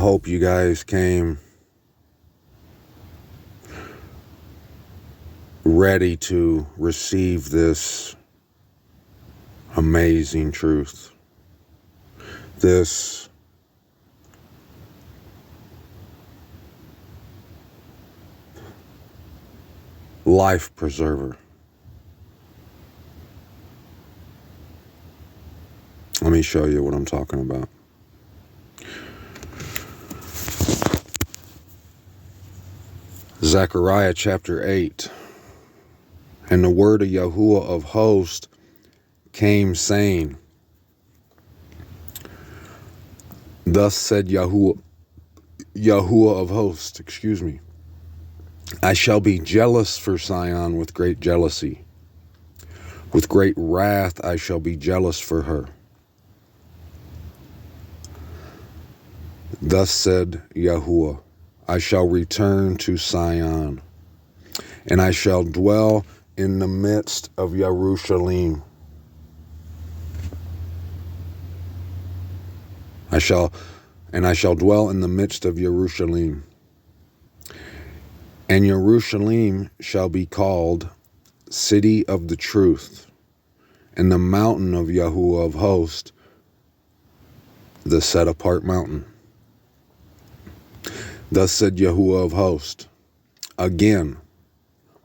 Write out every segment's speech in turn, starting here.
hope you guys came ready to receive this amazing truth, this life preserver. Let me show you what I'm talking about. Zechariah chapter 8. And the word of Yahuwah of hosts came, saying, Thus said Yahuwah of hosts, I shall be jealous for Zion with great jealousy. With great wrath I shall be jealous for her. Thus said Yahuwah, I shall return to Zion, and I shall dwell in the midst of Jerusalem. I shall dwell in the midst of Jerusalem. And Jerusalem shall be called City of the Truth, and the mountain of Yahuwah of hosts, the set apart mountain. Thus said Yahuwah of hosts, again,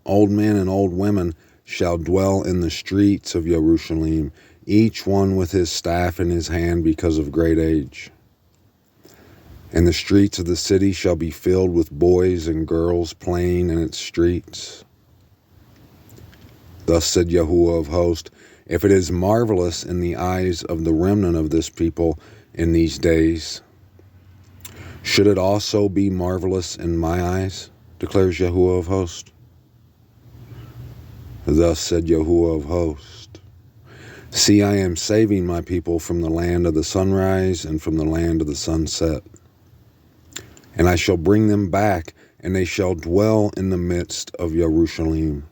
old men and old women shall dwell in the streets of Jerusalem, each one with his staff in his hand because of great age. And the streets of the city shall be filled with boys and girls playing in its streets. Thus said Yahuwah of hosts, if it is marvelous in the eyes of the remnant of this people in these days, should it also be marvelous in my eyes, declares Yahuwah of hosts? Thus said Yahuwah of hosts, see, I am saving my people from the land of the sunrise and from the land of the sunset. And I shall bring them back, and they shall dwell in the midst of Jerusalem.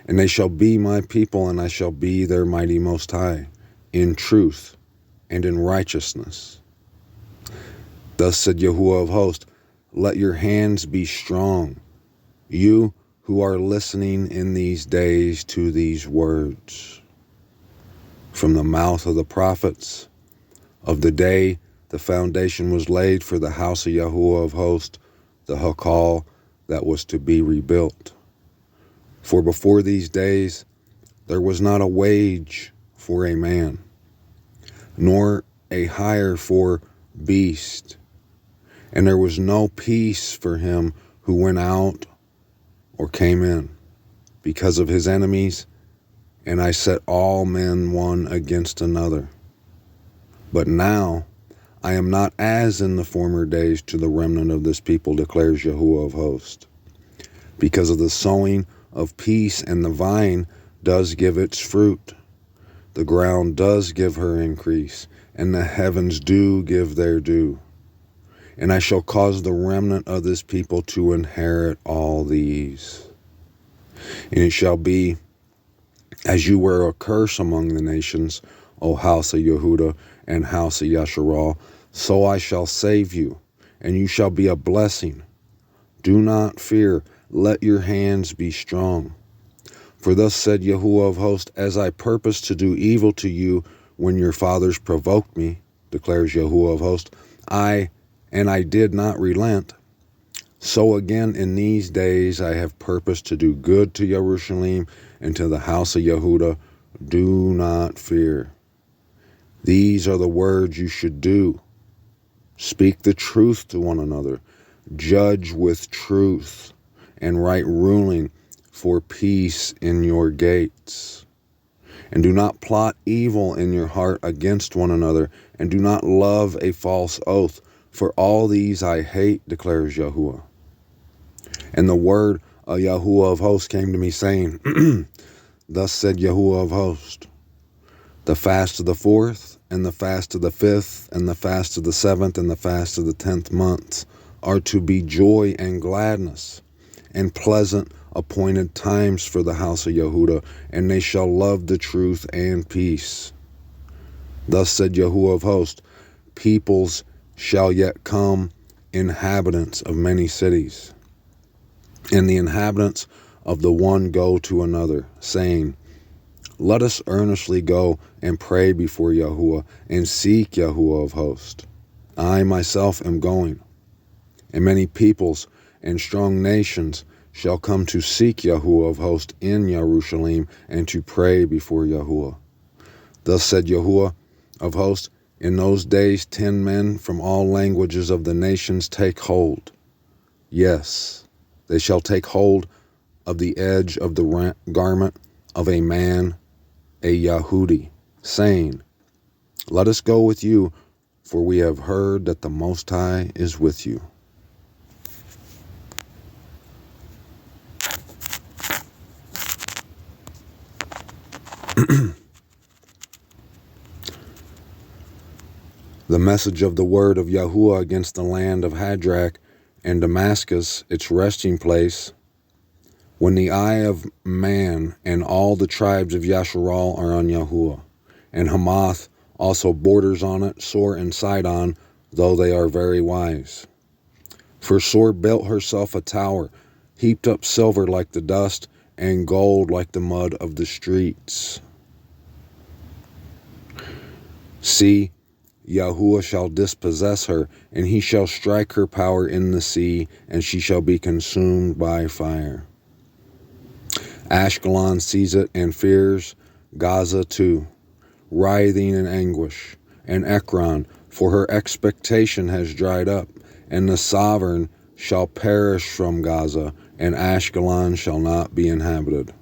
And they shall be my people, and I shall be their mighty Most High, in truth and in righteousness. Thus said Yahuwah of hosts, let your hands be strong, you who are listening in these days to these words. From the mouth of the prophets of the day the foundation was laid for the house of Yahuwah of hosts, the Hakal that was to be rebuilt. For before these days there was not a wage for a man, nor a hire for beast, and there was no peace for him who went out or came in, because of his enemies, and I set all men one against another. But now I am not as in the former days to the remnant of this people, declares Yahuwah of hosts. Because of the sowing of peace, and the vine does give its fruit. The ground does give her increase, and the heavens do give their due. And I shall cause the remnant of this people to inherit all these. And it shall be, as you were a curse among the nations, O house of Yehudah and house of Yasharal, so I shall save you, and you shall be a blessing. Do not fear, let your hands be strong. For thus said Yahuwah of hosts, as I purposed to do evil to you when your fathers provoked me, declares Yahuwah of hosts, I did not relent. So again in these days I have purposed to do good to Jerusalem and to the house of Yehudah. Do not fear. These are the words you should do. Speak the truth to one another. Judge with truth and right ruling for peace in your gates. And do not plot evil in your heart against one another, and do not love a false oath. For all these I hate, declares Yahuwah. And the word of Yahuwah of hosts came to me, saying, Thus said Yahuwah of hosts, the fast of the 4th, and the fast of the 5th, and the fast of the 7th, and the fast of the 10th month are to be joy and gladness, and pleasant appointed times for the house of Yehudah, and they shall love the truth and peace. Thus said Yahuwah of hosts, peoples shall yet come inhabitants of many cities. And the inhabitants of the one go to another, saying, Let us earnestly go and pray before Yahuwah and seek Yahuwah of hosts. I myself am going. And many peoples and strong nations shall come to seek Yahuwah of hosts in Jerusalem and to pray before Yahuwah. Thus said Yahuwah of hosts, In those days 10 men from all languages of the nations take hold. Yes, they shall take hold of the edge of the garment of a man, a Yahudi, saying, Let us go with you, for we have heard that the Most High is with you. The message of the word of Yahuwah against the land of Hadrach and Damascus, its resting place, when the eye of man and all the tribes of Yasharal are on Yahuwah, and Hamath also borders on it, Sor and Sidon, though they are very wise. For Sor built herself a tower, heaped up silver like the dust, and gold like the mud of the streets. See, Yahuwah shall dispossess her, and he shall strike her power in the sea, and she shall be consumed by fire. Ashkelon sees it and fears, Gaza too, writhing in anguish, and Ekron, for her expectation has dried up, and the sovereign shall perish from Gaza, and Ashkelon shall not be inhabited.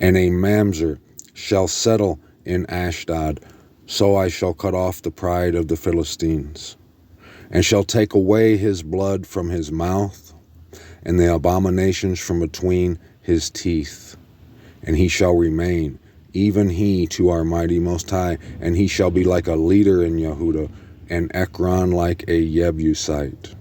And a mamzer shall settle in Ashdod, so I shall cut off the pride of the Philistines, and shall take away his blood from his mouth, and the abominations from between his teeth. And he shall remain, even he, to our mighty Most High, and he shall be like a leader in Yehuda, and Ekron like a Jebusite.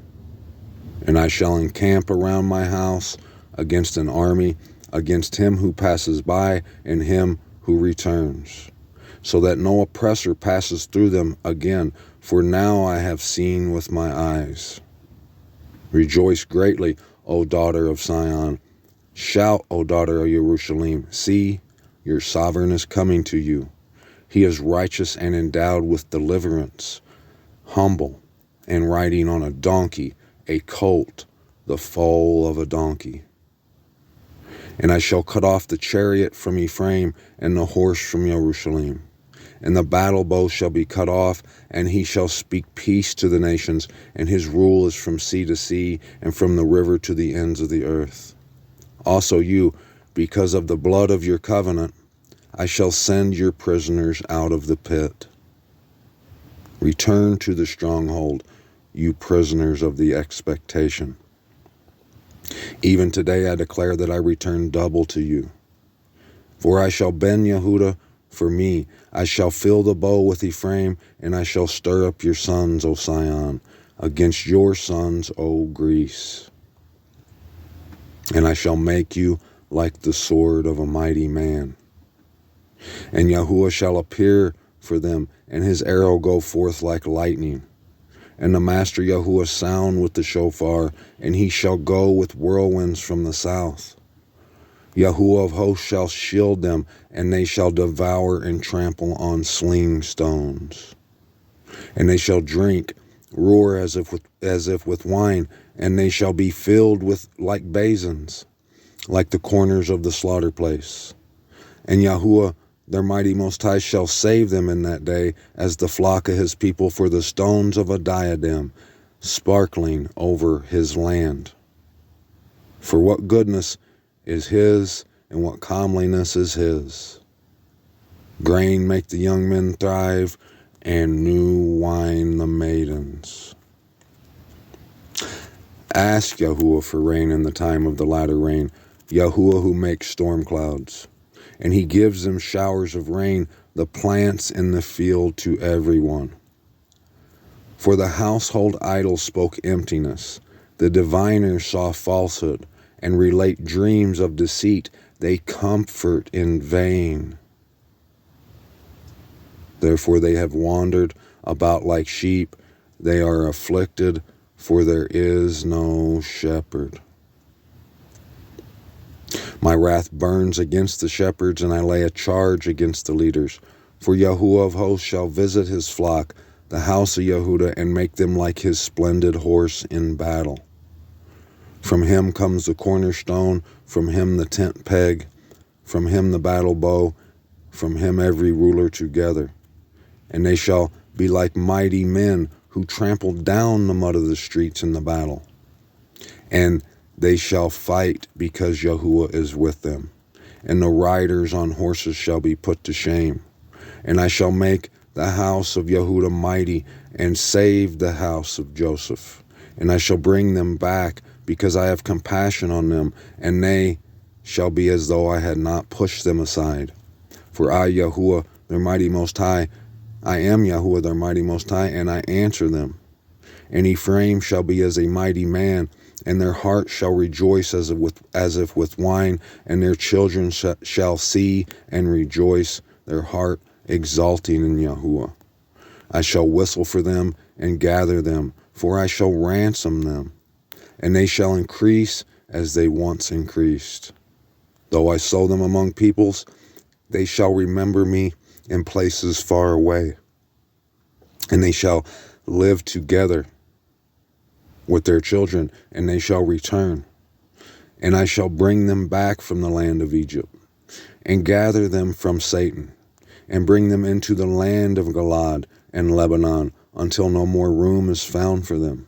And I shall encamp around my house against an army, against him who passes by, and him who returns, so that no oppressor passes through them again, for now I have seen with my eyes. Rejoice greatly, O daughter of Sion. Shout, O daughter of Jerusalem. See, your sovereign is coming to you. He is righteous and endowed with deliverance, humble, and riding on a donkey, a colt, the foal of a donkey. And I shall cut off the chariot from Ephraim, and the horse from Jerusalem. And the battle bow shall be cut off, and he shall speak peace to the nations, and his rule is from sea to sea, and from the river to the ends of the earth. Also you, because of the blood of your covenant, I shall send your prisoners out of the pit. Return to the stronghold, you prisoners of the expectation. Even today I declare that I return double to you. For I shall bend Yehuda for me, I shall fill the bow with Ephraim, and I shall stir up your sons, O Sion, against your sons, O Greece. And I shall make you like the sword of a mighty man. And Yahuwah shall appear for them, and his arrow go forth like lightning. And the master Yahuwah sound with the shofar, and he shall go with whirlwinds from the south. Yahuwah of hosts shall shield them, and they shall devour and trample on sling stones. And they shall drink, roar as if with wine, and they shall be filled with like basins, like the corners of the slaughter place. And Yahuwah, their mighty Most High, shall save them in that day as the flock of his people for the stones of a diadem, sparkling over his land. For what goodness is his, and what comeliness is his. Grain make the young men thrive, and new wine the maidens. Ask Yahuwah for rain in the time of the latter rain, Yahuwah who makes storm clouds. And he gives them showers of rain, the plants in the field to everyone. For the household idols spoke emptiness, the diviners saw falsehood, and relate dreams of deceit, they comfort in vain. Therefore they have wandered about like sheep, they are afflicted, for there is no shepherd. My wrath burns against the shepherds, and I lay a charge against the leaders. For Yahuwah of hosts shall visit his flock, the house of Yehudah, and make them like his splendid horse in battle. From him comes the cornerstone, from him the tent peg, from him the battle bow, from him every ruler together. And they shall be like mighty men who trample down the mud of the streets in the battle. And they shall fight because Yahuwah is with them. And the riders on horses shall be put to shame. And I shall make the house of Yehudah mighty, and save the house of Joseph. And I shall bring them back, because I have compassion on them, and they shall be as though I had not pushed them aside. For I, Yahuwah, their mighty Most High, I am Yahuwah, their mighty Most High, and I answer them. And Ephraim shall be as a mighty man, and their heart shall rejoice as if with wine, and their children shall see and rejoice, their heart exulting in Yahuwah. I shall whistle for them and gather them, for I shall ransom them, and they shall increase as they once increased. Though I sow them among peoples, they shall remember me in places far away, and they shall live together with their children, and they shall return. And I shall bring them back from the land of Egypt, and gather them from Satan, and bring them into the land of Galaad and Lebanon, until no more room is found for them.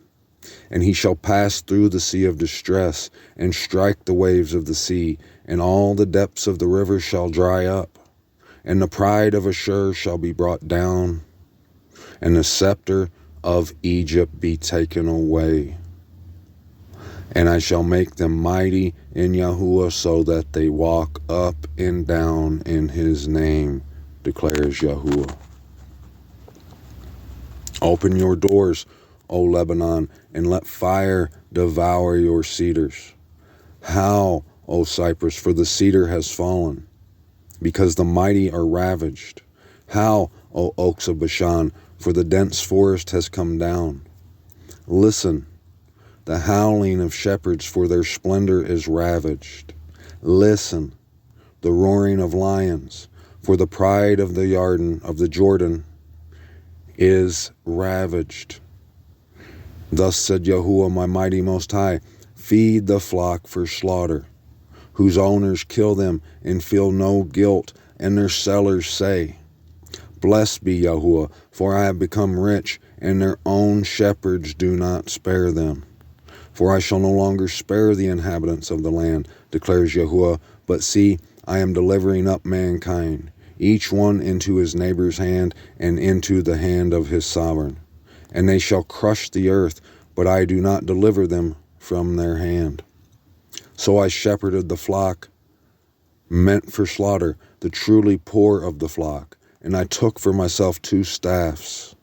And he shall pass through the sea of distress, and strike the waves of the sea, and all the depths of the river shall dry up. And the pride of Ashur shall be brought down, and the scepter of Egypt be taken away. And I shall make them mighty in Yahuwah, so that they walk up and down in his name, declares Yahuwah. Open your doors, O Lebanon, and let fire devour your cedars. Howl, O Cypress, for the cedar has fallen, because the mighty are ravaged. Howl, O oaks of Bashan, for the dense forest has come down. Listen, the howling of shepherds, for their splendor is ravaged. Listen, the roaring of lions, for the pride of the Jordan is ravaged. Thus said Yahuwah, my mighty Most High, feed the flock for slaughter, whose owners kill them and feel no guilt, and their sellers say, Blessed be Yahuwah, for I have become rich, and their own shepherds do not spare them. For I shall no longer spare the inhabitants of the land, declares Yahuwah, but see, I am delivering up mankind, each one into his neighbor's hand, and into the hand of his sovereign. And they shall crush the earth, but I do not deliver them from their hand. So I shepherded the flock meant for slaughter, the truly poor of the flock, and I took for myself 2 staffs.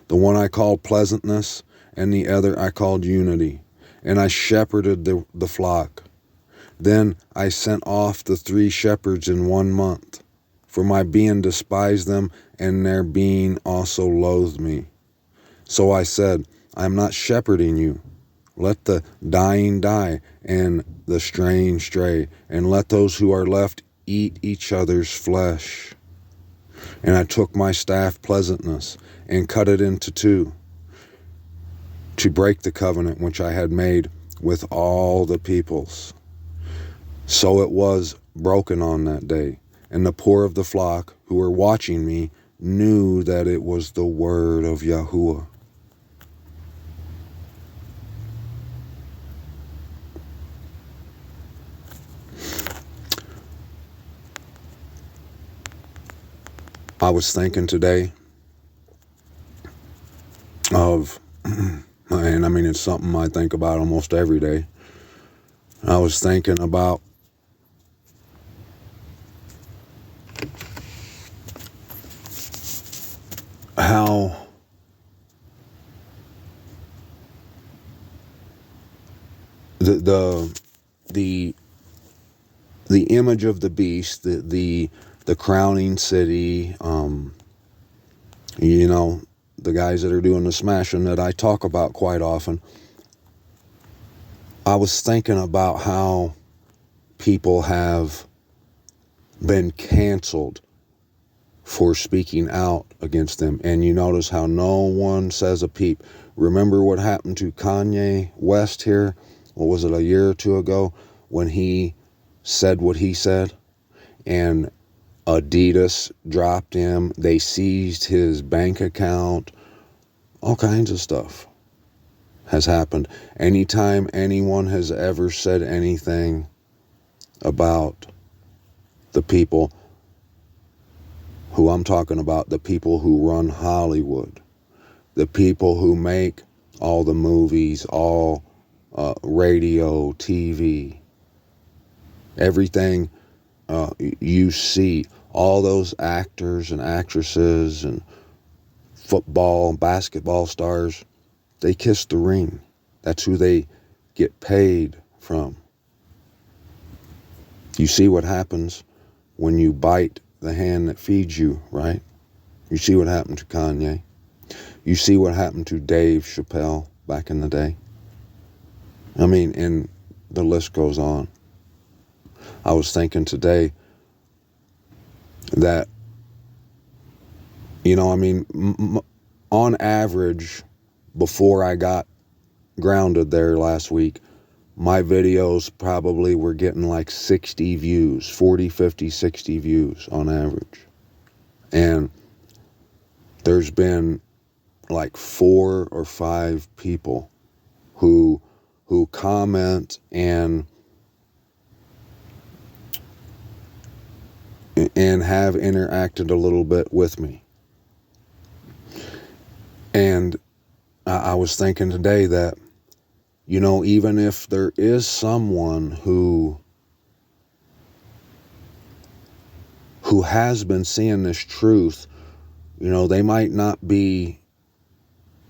The one I called pleasantness, and the other I called unity. And I shepherded the flock. Then I sent off the 3 shepherds in 1 month, for my being despised them, and their being also loathed me. So I said, I am not shepherding you. Let the dying die, and the straying stray, and let those who are left eat each other's flesh. And I took my staff pleasantness, and cut it into 2, to break the covenant which I had made with all the peoples. So it was broken on that day, and the poor of the flock who were watching me knew that it was the word of Yahuwah. I was thinking today of, and I mean, it's something I think about almost every day. I was thinking about how the image of the beast, the crowning city, you know, the guys that are doing the smashing that I talk about quite often, I was thinking about how people have been canceled for speaking out against them. And you notice how no one says a peep. Remember what happened to Kanye West here? What was it, a year or two ago, when he said what he said? And Adidas dropped him. They seized his bank account. All kinds of stuff has happened. Anytime anyone has ever said anything about the people who I'm talking about, the people who run Hollywood, the people who make all the movies, all radio, TV, everything you see, all those actors and actresses and football and basketball stars, they kiss the ring. That's who they get paid from. You see what happens when you bite the hand that feeds you, right? You see what happened to Kanye. You see what happened to Dave Chappelle back in the day. I mean, and the list goes on. I was thinking today that, on average, before I got grounded there last week, my videos probably were getting like 60 views, 40, 50, 60 views on average. And there's been like 4 or 5 people who comment and have interacted a little bit with me. And I was thinking today that, even if there is someone who has been seeing this truth, they might not be,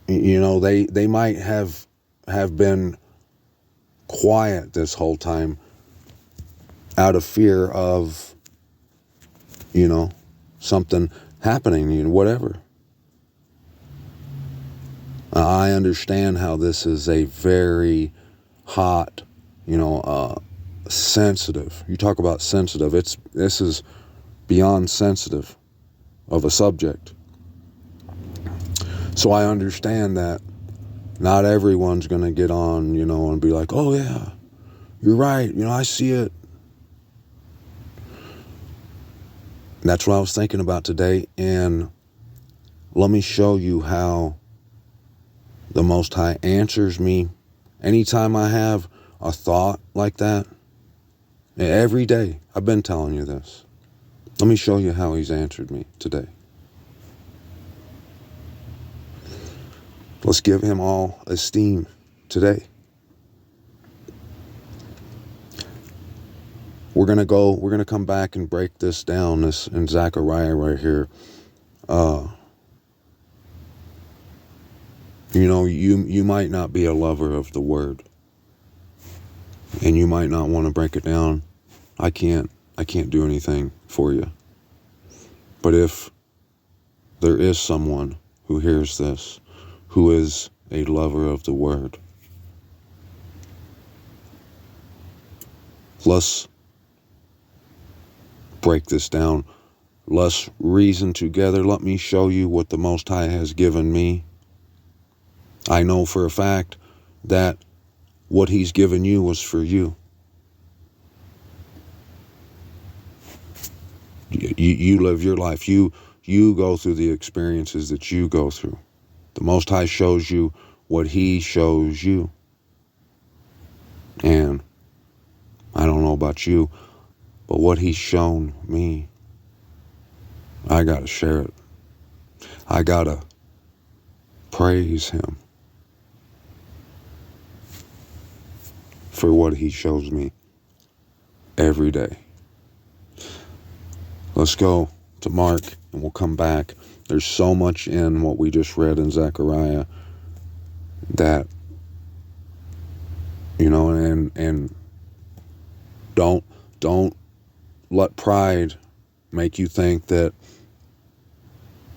they might have been quiet this whole time out of fear of, something happening, whatever. I understand how this is a very hot, sensitive. You talk about sensitive. This is beyond sensitive of a subject. So I understand that not everyone's going to get on, and be like, oh yeah, you're right. I see it. That's what I was thinking about today. And let me show you how the Most High answers me anytime I have a thought like that. Every day. I've been telling you this. Let me show you how he's answered me today. Let's give him all esteem today. We're going to come back and break this down, this in Zechariah right here. You might not be a lover of the word, and you might not want to break it down. I can't do anything for you. But if there is someone who hears this, who is a lover of the word, let's break this down. Let's reason together. Let me show you what the Most High has given me. I know for a fact that what he's given you was for you. You live your life. You go through the experiences that you go through. The Most High shows you what he shows you. And I don't know about you, but what he's shown me, I gotta share it. I gotta praise him for what he shows me every day. Let's go to Mark and we'll come back. There's so much in what we just read in Zechariah that, and don't let pride make you think that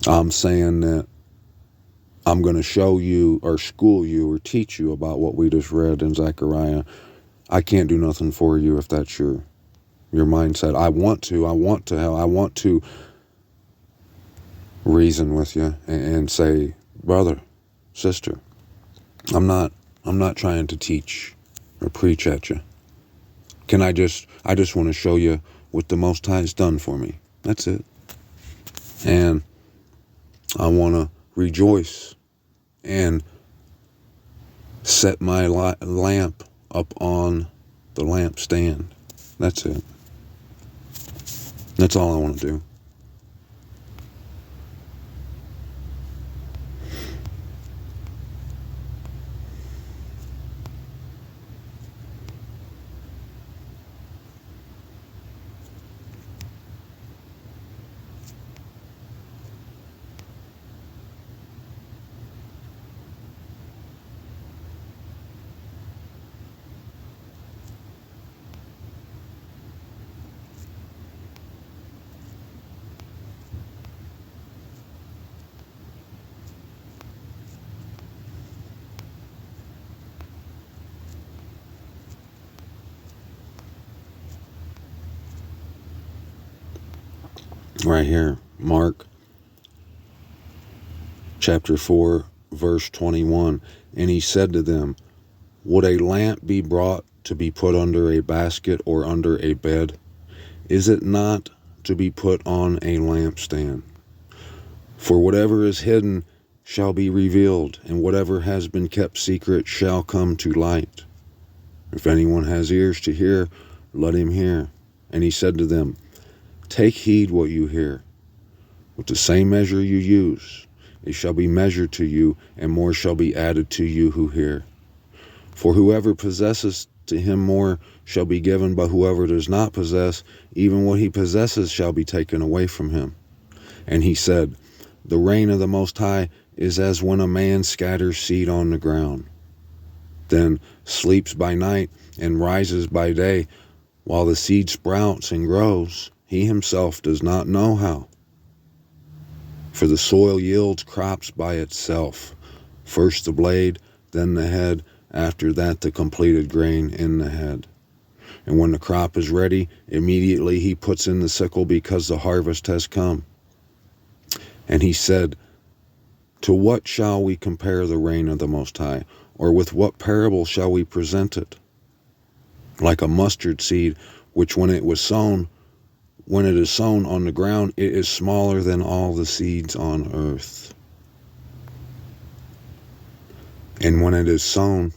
I'm saying that I'm going to show you or school you or teach you about what we just read in Zechariah. I can't do nothing for you if that's your mindset. I want to help. I want to reason with you and say, brother, sister, I'm not trying to teach or preach at you. I just want to show you what the Most High has done for me. That's it. And I want to rejoice and set my lamp up on the lampstand. That's it. That's all I want to do. Right here, Mark chapter 4, verse 21. And he said to them, would a lamp be brought to be put under a basket or under a bed? Is it not to be put on a lampstand? For whatever is hidden shall be revealed, and whatever has been kept secret shall come to light. If anyone has ears to hear, let him hear. And he said to them, take heed what you hear. With the same measure you use, it shall be measured to you, and more shall be added to you who hear. For whoever possesses, to him more shall be given, but whoever does not possess, even what he possesses shall be taken away from him. And he said, the reign of the Most High is as when a man scatters seed on the ground, then sleeps by night and rises by day, while the seed sprouts and grows. He himself does not know how. For the soil yields crops by itself, first the blade, then the head, after that the completed grain in the head. And when the crop is ready, immediately he puts in the sickle, because the harvest has come. And he said, to what shall we compare the reign of the Most High? Or with what parable shall we present it? Like a mustard seed, which when it is sown on the ground, it is smaller than all the seeds on earth. And when it is sown,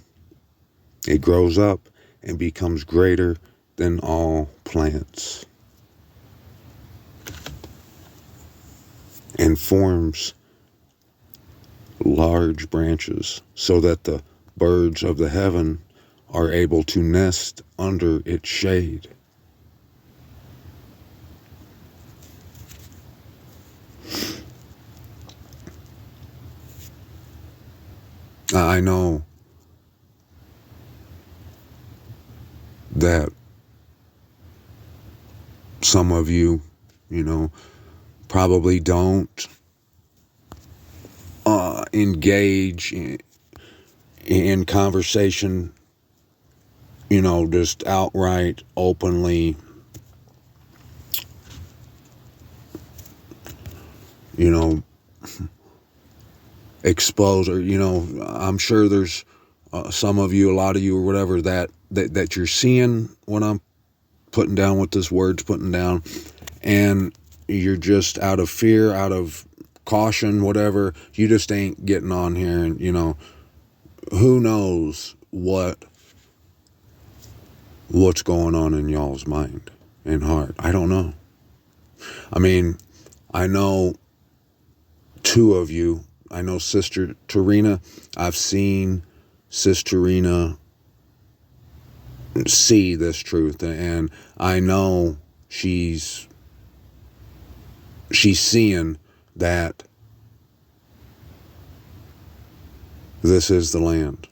it grows up and becomes greater than all plants, and forms large branches, so that the birds of the heaven are able to nest under its shade. I know that some of you, probably don't engage in conversation, just outright, openly, expose, or, I'm sure there's some of you, a lot of you or whatever, that you're seeing what I'm putting down, what this word's putting down, and you're just out of fear, out of caution, whatever, you just ain't getting on here. And who knows what's going on in y'all's mind and heart. I don't know. I mean, I know two of you. I know Sister Tarina. I've seen Sister Tarina see this truth, and I know she's seeing that this is the land.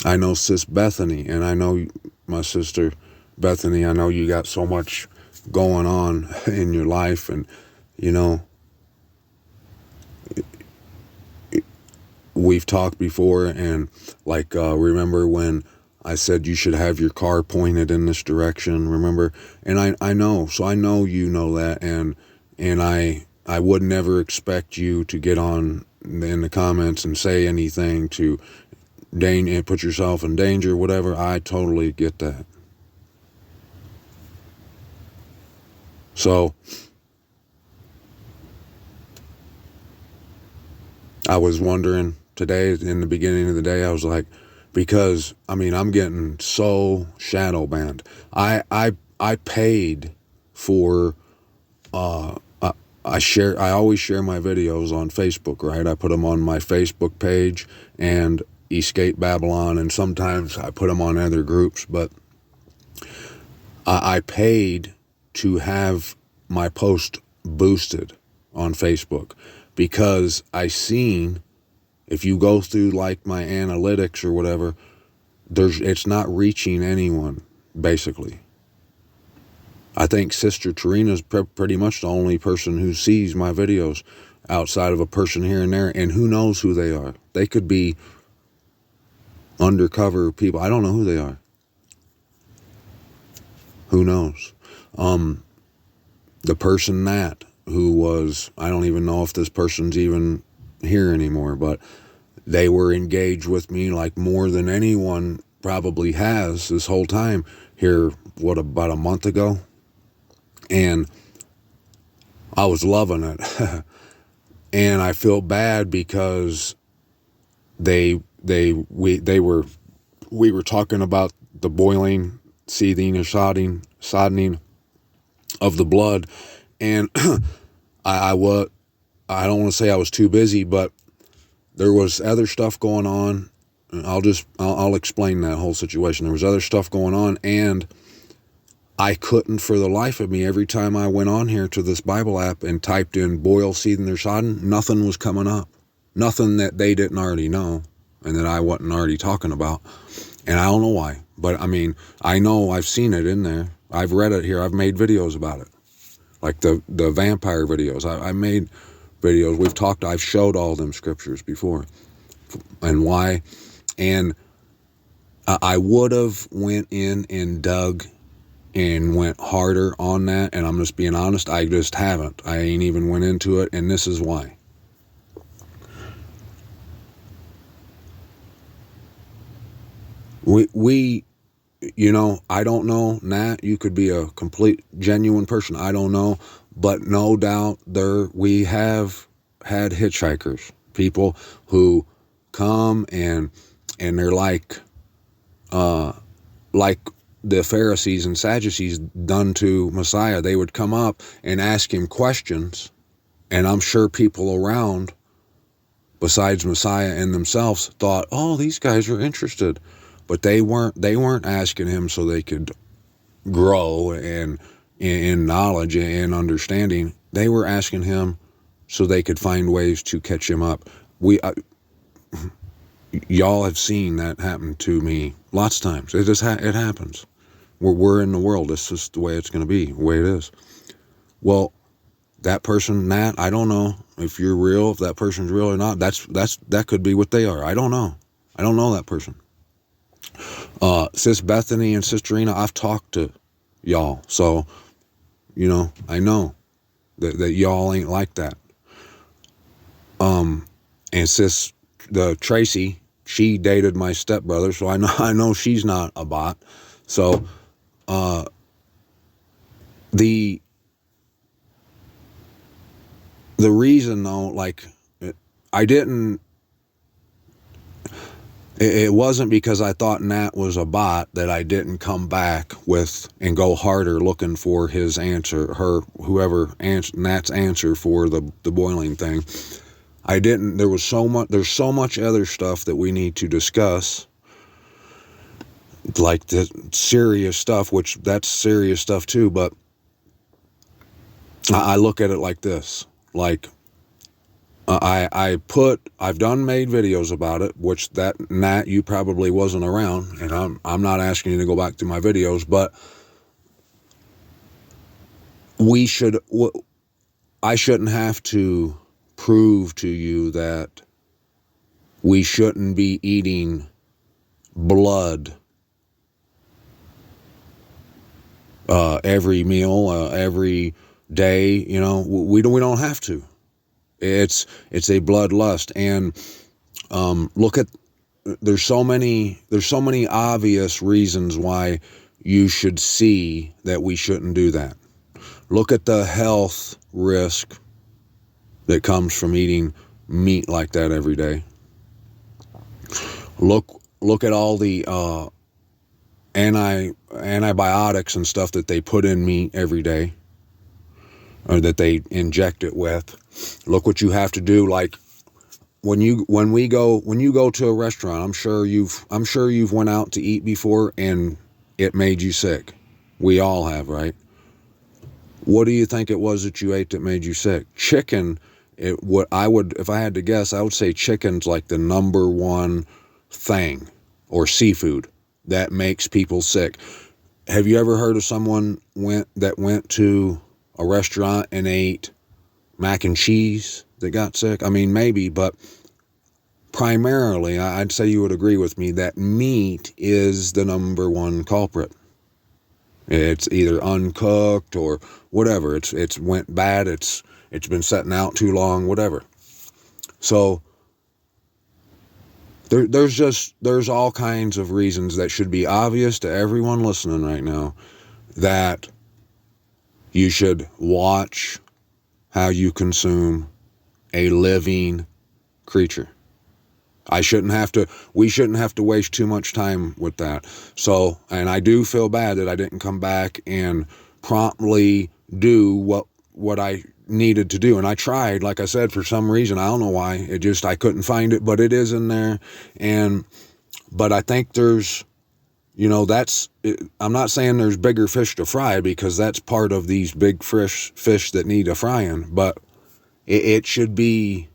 I know Sis Bethany, and I know my sister Bethany. I know you got so much going on in your life, and we've talked before, and remember when I said you should have your car pointed in this direction, remember? And I know, so I know you know that, and I would never expect you to get on in the comments and say anything to put yourself in danger, whatever. I totally get that. So I was wondering today, in the beginning of the day, I was like, because I mean, I'm getting so shadow banned. I paid for I always share my videos on Facebook, right? I put them on my Facebook page and Escape Babylon, and sometimes I put them on other groups, but I paid to have my post boosted on Facebook because I seen, if you go through like my analytics or whatever, it's not reaching anyone, basically. I think Sister Tarina's pretty much the only person who sees my videos outside of a person here and there, and who knows who they are. They could be undercover people. I don't know who they are. Who knows? The person that, who was, I don't even know if this person's even here anymore, but they were engaged with me like more than anyone probably has this whole time here, about a month ago? And I was loving it. And I feel bad because we were talking about the boiling, seething, and soddening of the blood, and I don't want to say I was too busy, but there was other stuff going on. I'll explain that whole situation. There was other stuff going on, and I couldn't for the life of me, every time I went on here to this Bible app and typed in boil, seething, or sodden, nothing was coming up. Nothing that they didn't already know and that I wasn't already talking about. And I don't know why, but I mean, I know I've seen it in there. I've read it here. I've made videos about it. Like the vampire videos. I made videos. I've showed all them scriptures before and why. And I would have went in and dug and went harder on that, and I'm just being honest, I just haven't. I ain't even went into it, and this is why. We you know, I don't know, Nat, you could be a complete genuine person, I don't know, but no doubt we have had hitchhikers, people who come and they're like the Pharisees and Sadducees done to Messiah. They would come up and ask him questions, and I'm sure people around, besides Messiah and themselves, thought, oh, these guys are interested. But they weren't asking him so they could grow in knowledge and understanding. They were asking him so they could find ways to catch him up. Y'all have seen that happen to me lots of times. It happens. We're in the world. It's just the way it's going to be, the way it is. Well, that person, Nat, I don't know if you're real, if that person's real or not. That could be what they are. I don't know. I don't know that person. Sis Bethany and Sister Rena, I've talked to y'all, so you know I know that y'all ain't like that. And Sis Tracy, she dated my stepbrother, so I know she's not a bot. So the reason though, like, it wasn't because I thought Nat was a bot that I didn't come back with and go harder looking for his answer, Nat's answer for the boiling thing. I didn't. There's so much other stuff that we need to discuss, like the serious stuff, which that's serious stuff too, but I look at it like this, like, I've made videos about it, which that Nat, you probably wasn't around, and I'm not asking you to go back to my videos, but I shouldn't have to prove to you that we shouldn't be eating blood every meal, every day. You know, we don't have to. It's a bloodlust, and look at, there's so many obvious reasons why you should see that we shouldn't do that. Look at the health risk that comes from eating meat like that every day. Look at all the antibiotics and stuff that they put in meat every day, or that they inject it with. Look what you have to do. Like when you go to a restaurant, I'm sure you've went out to eat before and it made you sick. We all have, right? What do you think it was that you ate that made you sick? Chicken. If I had to guess, I would say chicken's like the number one thing, or seafood, that makes people sick. Have you ever heard of someone that went to a restaurant and ate mac and cheese that got sick? I mean, maybe, but primarily, I'd say you would agree with me that meat is the number one culprit. It's either uncooked or whatever. It's went bad. It's been sitting out too long, whatever. So there's all kinds of reasons that should be obvious to everyone listening right now, that you should watch how you consume a living creature. We shouldn't have to waste too much time with that. So, and I do feel bad that I didn't come back and promptly do what I needed to do. And I tried, like I said, for some reason, I don't know why, I couldn't find it, but it is in there. But I think there's, I'm not saying there's bigger fish to fry, because that's part of these big fish that need a frying, but it should be,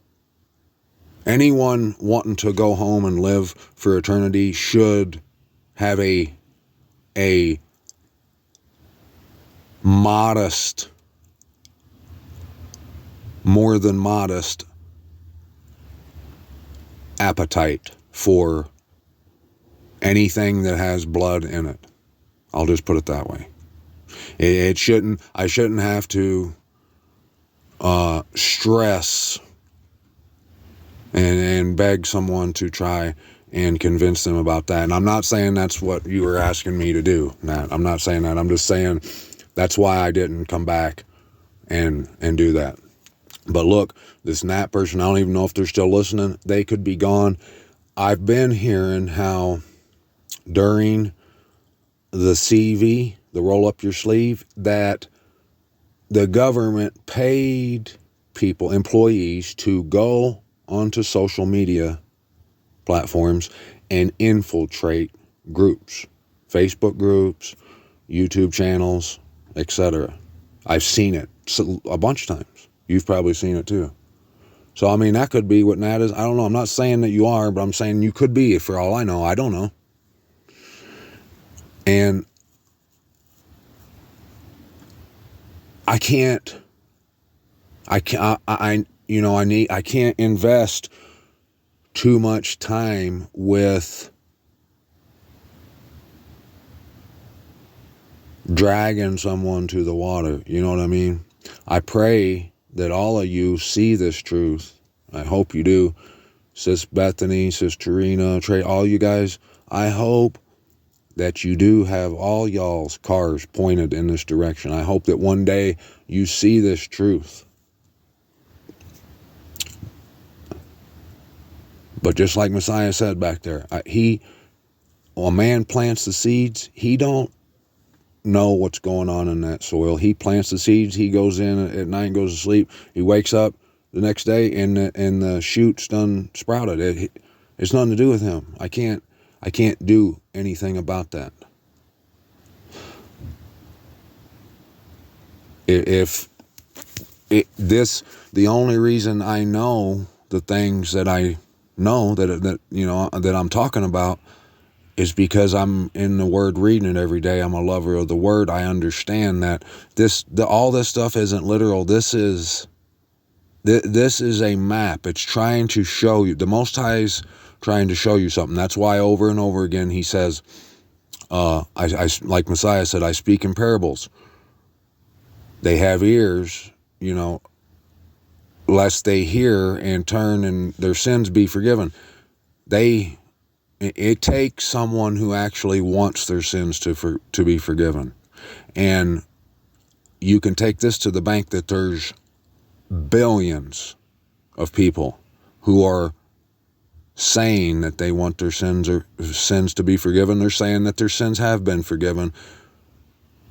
anyone wanting to go home and live for eternity should have a modest, more than modest appetite for anything that has blood in it. I'll just put it that way. I shouldn't have to stress and beg someone to try and convince them about that. And I'm not saying that's what you were asking me to do, Matt. I'm not saying that. I'm just saying that's why I didn't come back and do that. But look, this Nat person, I don't even know if they're still listening. They could be gone. I've been hearing how during the CV, the roll up your sleeve, that the government paid people, employees, to go onto social media platforms and infiltrate groups, Facebook groups, YouTube channels, etc. I've seen it a bunch of times. You've probably seen it too. So, I mean, that could be what Nat is. I don't know. I'm not saying that you are, but I'm saying you could be, for all I know. I don't know. And I can't invest too much time with dragging someone to the water. You know what I mean? I pray that all of you see this truth. I hope you do. Sis Bethany, Sis Tarina, Trey, all you guys, I hope that you do have all y'all's cars pointed in this direction. I hope that one day you see this truth. But just like Messiah said back there, a man plants the seeds, he don't know what's going on in that soil. He plants the seeds, he goes in at night and goes to sleep. He wakes up the next day and the shoot's done sprouted. It's nothing to do with him. I can't do anything about that. The only reason I know the things that I know that I'm talking about is because I'm in the Word, reading it every day. I'm a lover of the Word. I understand that all this stuff isn't literal. This is a map. It's trying to show you. The Most High's trying to show you something. That's why over and over again he says, I like Messiah said, I speak in parables. They have ears, lest they hear and turn and their sins be forgiven. It takes someone who actually wants their sins to be forgiven. And you can take this to the bank that there's billions of people who are saying that they want their sins to be forgiven. They're saying that their sins have been forgiven,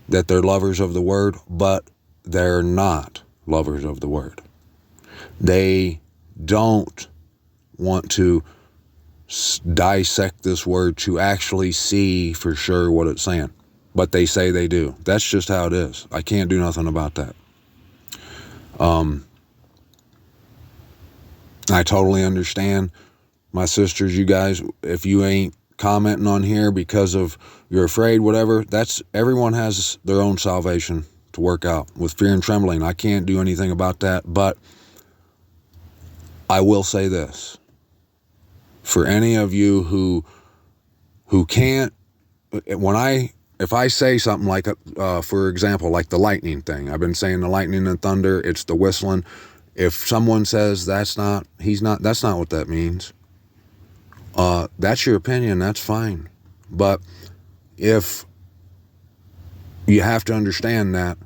that they're lovers of the word, but they're not lovers of the word. They don't want to dissect this word to actually see for sure what it's saying, but they say they do. That's just how it is. I can't do nothing about that. I totally understand, my sisters, you guys, if you ain't commenting on here because of you're afraid, whatever, everyone has their own salvation to work out with fear and trembling. I can't do anything about that, but I will say this. For any of you who can't, if I say something like, for example, like the lightning thing, I've been saying the lightning and thunder, it's the whistling. If someone says that's not what that means, that's your opinion, that's fine. But if you have to understand that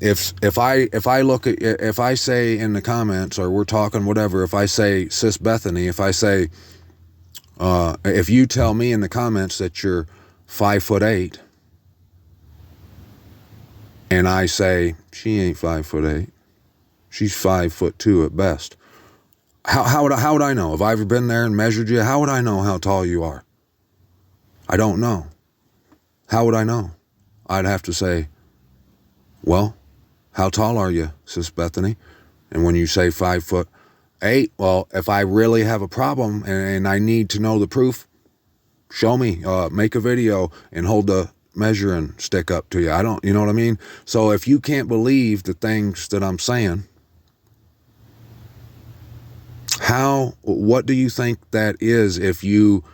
if I say in the comments, or we're talking whatever, if I say Sis Bethany, if I say, if you tell me in the comments that you're 5'8", and I say she ain't 5'8", she's 5'2" at best. How would I know? Have I ever been there and measured you? How would I know how tall you are? I don't know. How would I know? I'd have to say, well, how tall are you, Sis Bethany? And when you say 5'8", well, if I really have a problem and I need to know the proof, show me, make a video and hold the measuring stick up to you. You know what I mean? So if you can't believe the things that I'm saying, what do you think that is if you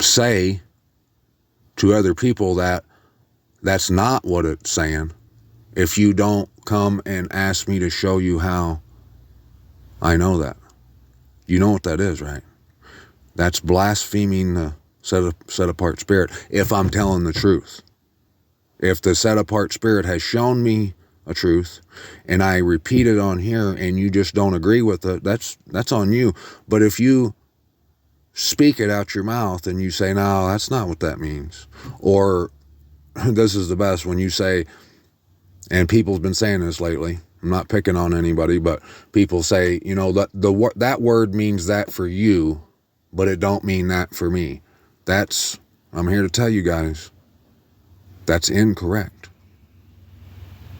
say to other people that that's not what it's saying, if you don't come and ask me to show you how I know that? You know what that is, right? That's blaspheming the set apart spirit. If I'm telling the truth, if the set apart spirit has shown me a truth and I repeat it on here and you just don't agree with it, that's on you. But if you speak it out your mouth and you say, no, that's not what that means, or this is the best, when you say, and people's been saying this lately, I'm not picking on anybody, but people say, that word means that for you, but it don't mean that for me. I'm here to tell you guys, that's incorrect.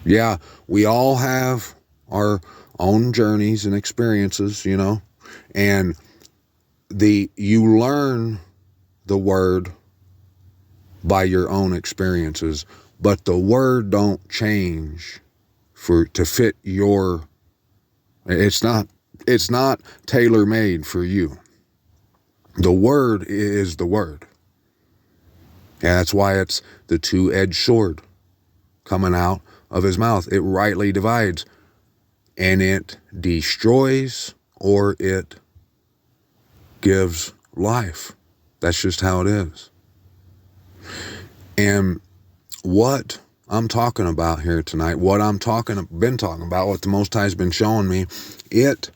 Yeah, we all have our own journeys and experiences, and you learn the word by your own experiences, but the word don't change to fit it's not tailor-made for you. The word is the word. Yeah, that's why it's the two-edged sword coming out of his mouth. It rightly divides, and it destroys or it gives life. That's just how it is. And what I'm talking about here tonight, what been talking about, what the Most High has been showing me, it's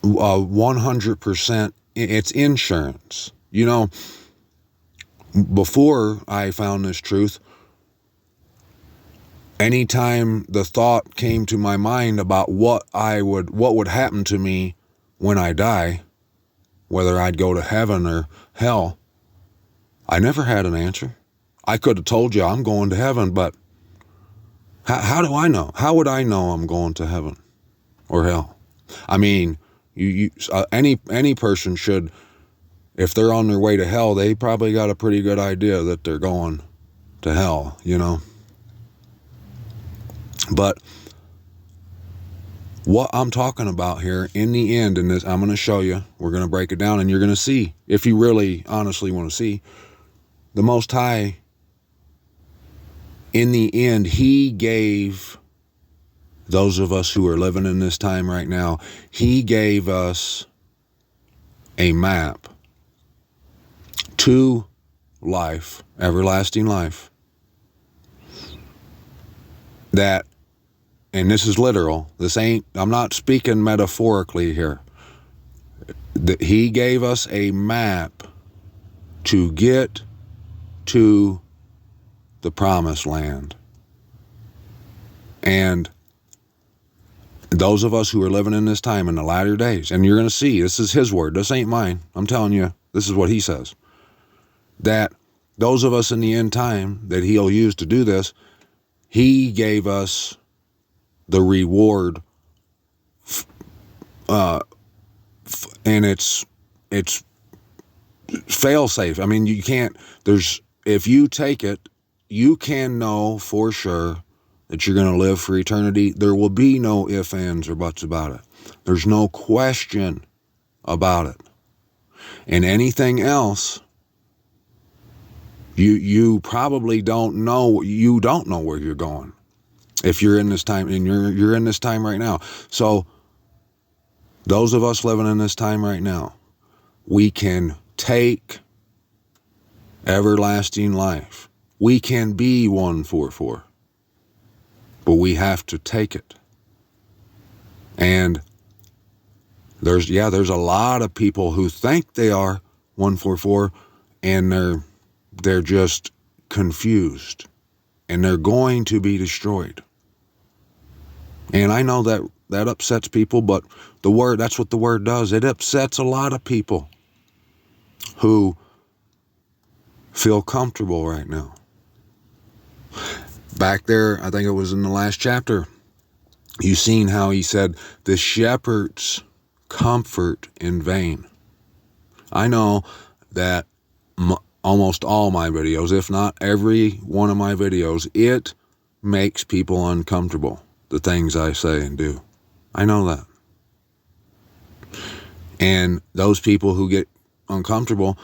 100%, it's insurance. Before I found this truth, anytime the thought came to my mind about what would happen to me when I die, whether I'd go to heaven or hell, I never had an answer. I could have told you I'm going to heaven, but how do I know? How would I know I'm going to heaven or hell? I mean, any person should, if they're on their way to hell, they probably got a pretty good idea that they're going to hell, But What I'm talking about here in the end, and this I'm going to show you, we're going to break it down, and you're going to see, if you really honestly want to see, the Most High, in the end, He gave those of us who are living in this time right now, He gave us a map to life, everlasting life, that, and this is literal, I'm not speaking metaphorically here, that He gave us a map to get to the promised land. And those of us who are living in this time in the latter days, and you're going to see, this is His word, this ain't mine, I'm telling you, this is what He says, that those of us in the end time that He'll use to do this, He gave us the reward, and it's fail safe. I mean, you can't, if you take it, you can know for sure that you're going to live for eternity. There will be no ifs, ands, or buts about it. There's no question about it. And anything else, you probably don't know. You don't know where you're going if you're in this time, and you're in this time right now. So those of us living in this time right now, we can take everlasting life. We can be 144. But we have to take it. And there's a lot of people who think they are 144, and they're just confused, and they're going to be destroyed. And I know that upsets people, but that's what the word does. It upsets a lot of people who feel comfortable right now. Back there, I think it was in the last chapter, you seen how he said, the shepherds comfort in vain. I know that almost all my videos, if not every one of my videos, it makes people uncomfortable, the things I say and do. I know that. And those people who get uncomfortable,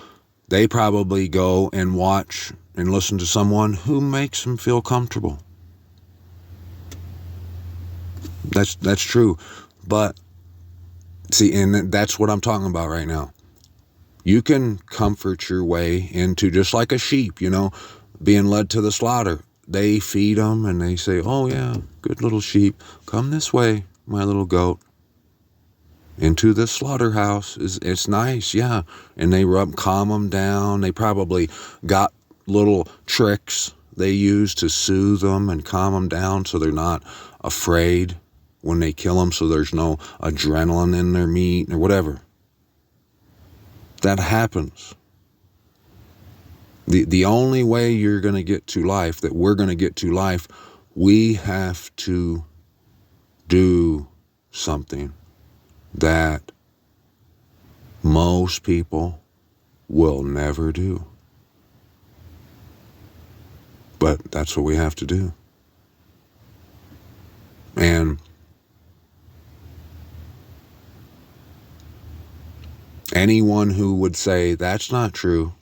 they probably go and watch and listen to someone who makes them feel comfortable. That's true. But see, and that's what I'm talking about right now. You can comfort your way into, just like a sheep, being led to the slaughter. They feed them and they say, oh yeah, good little sheep, come this way, my little goat, into the slaughterhouse. It's nice, yeah. And they calm them down. They probably got little tricks they use to soothe them and calm them down so they're not afraid when they kill them, so there's no adrenaline in their meat or whatever. That happens. The only way you're going to get to life, that we're going to get to life, we have to do something that most people will never do. But that's what we have to do. And anyone who would say that's not true,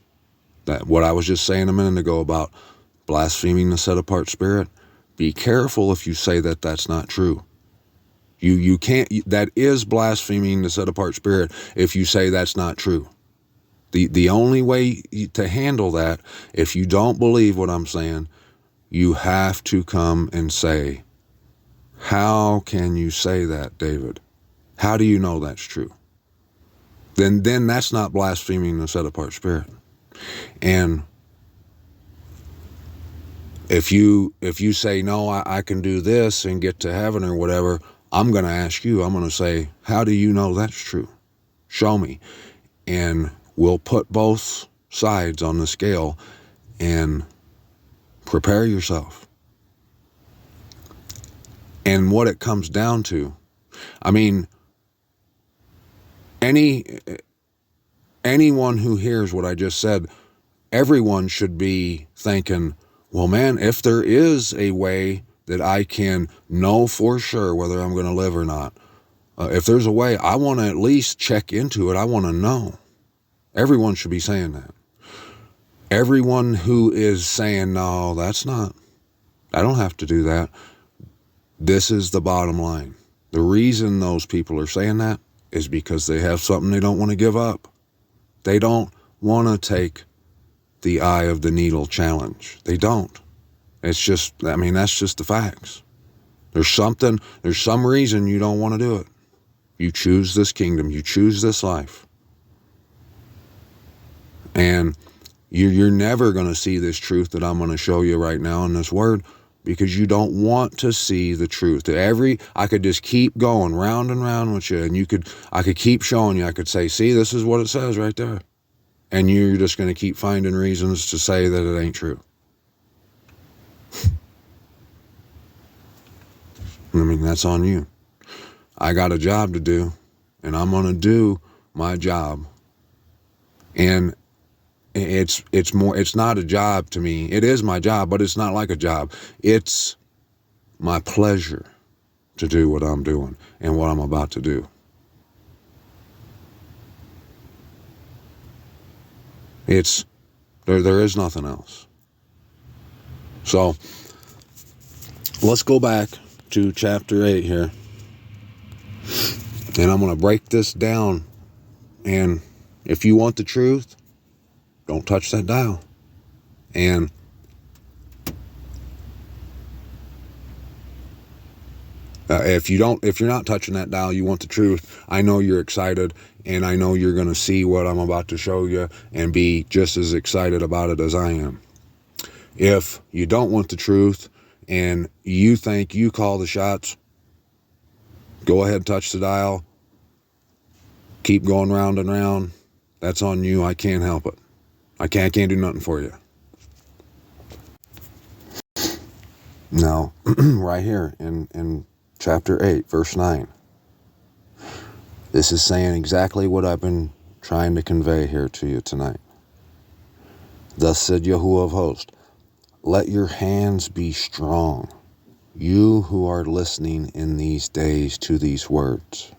that what I was just saying a minute ago about blaspheming the set-apart spirit, be careful if you say that that's not true. You can't, that is blaspheming the set-apart spirit if you say that's not true. The only way to handle that, if you don't believe what I'm saying, you have to come and say, how can you say that, David? How do you know that's true? Then that's not blaspheming the set-apart spirit. And if you say, no, I can do this and get to heaven or whatever, I'm going to ask you, I'm going to say, how do you know that's true? Show me. And we'll put both sides on the scale and prepare yourself. And what it comes down to, I mean, anyone who hears what I just said, everyone should be thinking, well, man, if there is a way that I can know for sure whether I'm going to live or not, If there's a way, I want to at least check into it. I want to know. Everyone should be saying that. Everyone who is saying, no, that's not, I don't have to do that. This is the bottom line. The reason those people are saying that is because they have something they don't want to give up. They don't want to take the eye of the needle challenge. They don't. It's just, that's just the facts. There's some reason you don't want to do it. You choose this kingdom. You choose this life. And you're never going to see this truth that I'm going to show you right now in this word, because you don't want to see the truth. I could just keep going round and round with you, and I could keep showing you. I could say, see, this is what it says right there. And you're just going to keep finding reasons to say that it ain't true. That's on you. I got a job to do, and I'm going to do my job. And it's not a job to me. It is my job, but it's not like a job. It's my pleasure to do what I'm doing and what I'm about to do. There is nothing else. So let's go back to chapter 8 here. And I'm going to break this down. And if you want the truth, don't touch that dial. And if you're not touching that dial, you want the truth, I know you're excited, and I know you're going to see what I'm about to show you and be just as excited about it as I am. If you don't want the truth and you think you call the shots, go ahead and touch the dial. Keep going round and round. That's on you. I can't help it. I can't do nothing for you. Now, right here in chapter 8, verse 9, this is saying exactly what I've been trying to convey here to you tonight. Thus said Yahuwah of hosts, let your hands be strong, you who are listening in these days to these words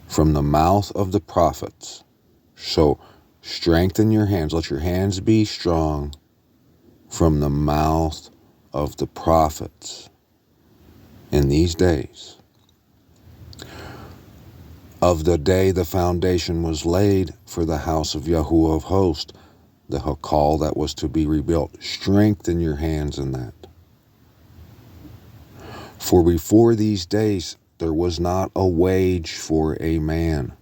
from the mouth of the prophets. So strengthen your hands. Let your hands be strong from the mouth of the prophets in these days. Of the day the foundation was laid for the house of Yahuwah of hosts, the Hakal that was to be rebuilt. Strengthen your hands in that. For before these days there was not a wage for a man.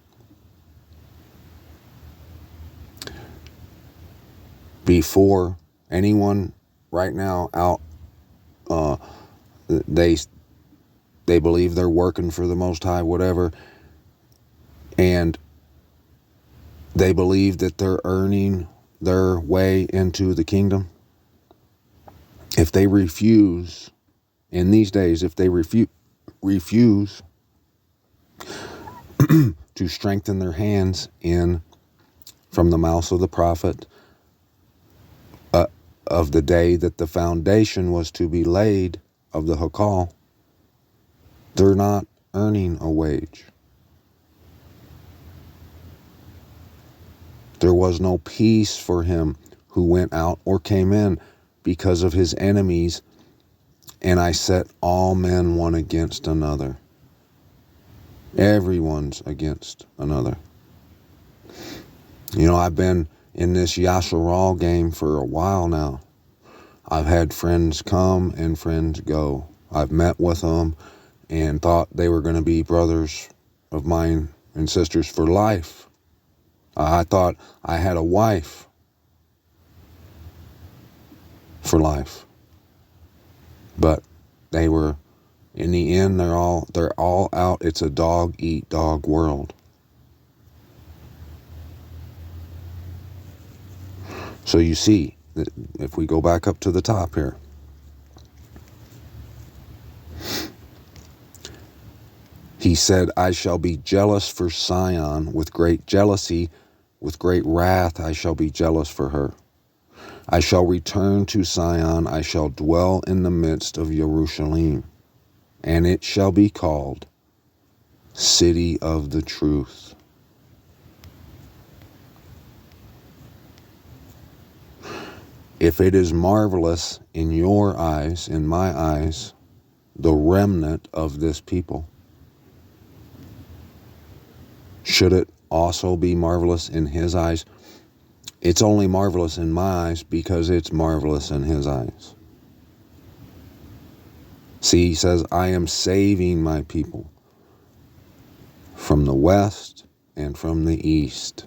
Before anyone right now out, they believe they're working for the Most High, whatever, and they believe that they're earning their way into the kingdom. If they refuse, in these days, if they refuse to strengthen their hands in from the mouth of the prophet of the day that the foundation was to be laid of the Hakal, they're not earning a wage. There was no peace for him who went out or came in because of his enemies, and I set all men one against another. Everyone's against another. I've been in this Yasharal game for a while now. I've had friends come and friends go. I've met with them and thought they were going to be brothers of mine and sisters for life. I thought I had a wife for life. But they were, in the end, they're all out. It's a dog-eat-dog world. So you see, that if we go back up to the top here, he said, I shall be jealous for Sion with great jealousy, with great wrath I shall be jealous for her. I shall return to Sion, I shall dwell in the midst of Jerusalem, and it shall be called city of the truth. If it is marvelous in your eyes, in my eyes, the remnant of this people, should it also be marvelous in his eyes? It's only marvelous in my eyes because it's marvelous in his eyes. See, he says, I am saving my people from the west and from the east.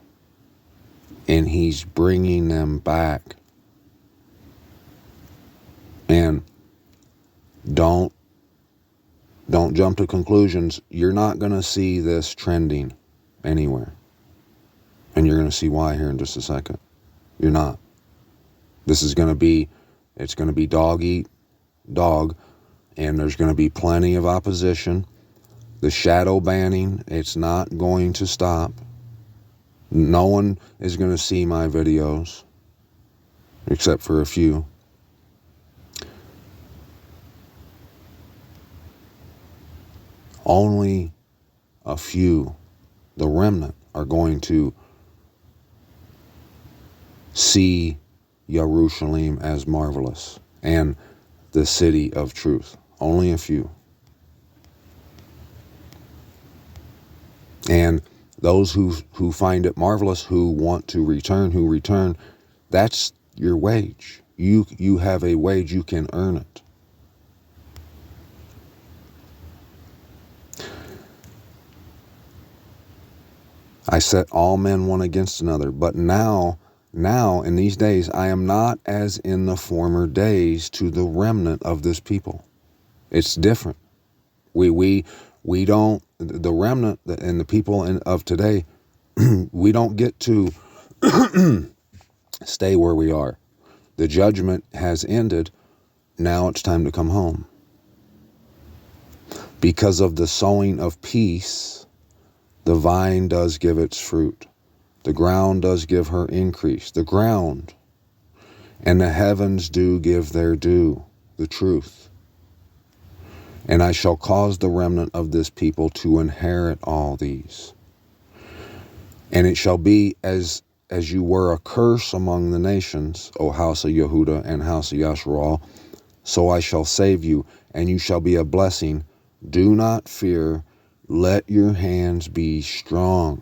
And he's bringing them back. And don't jump to conclusions. You're not going to see this trending anywhere. And you're going to see why here in just a second. You're not. This is going to be, it's going to be dog eat dog. And there's going to be plenty of opposition. The shadow banning, it's not going to stop. No one is going to see my videos, except for a few. Only a few, the remnant, are going to see Jerusalem as marvelous and the city of truth. Only a few. And those who find it marvelous, who want to return, who return, that's your wage. You have a wage, you can earn it. I set all men one against another, but now in these days I am not as in the former days to the remnant of this people. It's different. We don't, the remnant and the people of today, we don't get to stay where we are. The judgment has ended. Now it's time to come home. Because of the sowing of peace, the vine does give its fruit. The ground does give her increase. The ground and the heavens do give their due, the truth. And I shall cause the remnant of this people to inherit all these. And it shall be as you were a curse among the nations, O house of Yehuda and house of Yasharal, so I shall save you, and you shall be a blessing. Do not fear, let your hands be strong.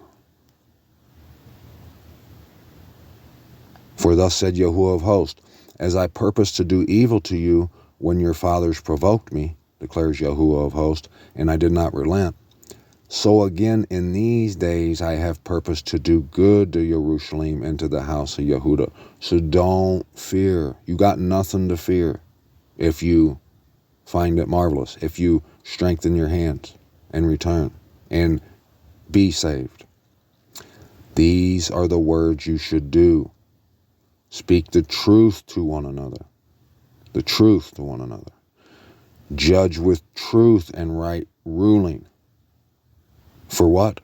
For thus said Yahuwah of hosts, as I purposed to do evil to you when your fathers provoked me, declares Yahuwah of hosts, and I did not relent. So again in these days I have purposed to do good to Jerusalem and to the house of Yehuda. So don't fear. You got nothing to fear if you find it marvelous, if you strengthen your hands and return and be saved. These are the words you should do. Speak the truth to one another. The truth to one another. Judge with truth and right ruling. For what?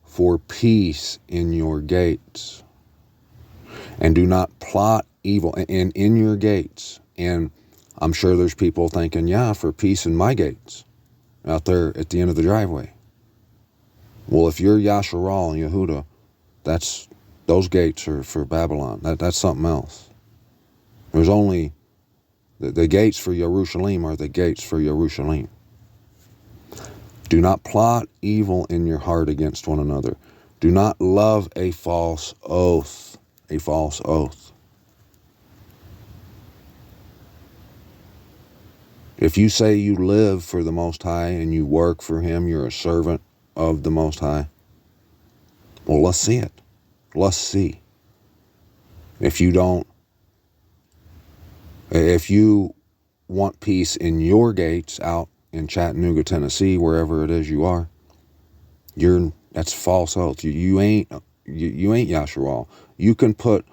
For peace in your gates. And do not plot evil in your gates. And I'm sure there's people thinking, yeah, for peace in my gates, out there at the end of the driveway. Well, if you're Yasharal and Yehuda, those gates are for Babylon. That's something else. There's only the gates for Jerusalem are the gates for Jerusalem. Do not plot evil in your heart against one another. Do not love a false oath. A false oath. If you say you live for the Most High and you work for Him, you're a servant of the Most High. Well, let's see it. Let's see. If you want peace in your gates out in Chattanooga, Tennessee, wherever it is you are, that's false oath. You ain't Yasharal. You can put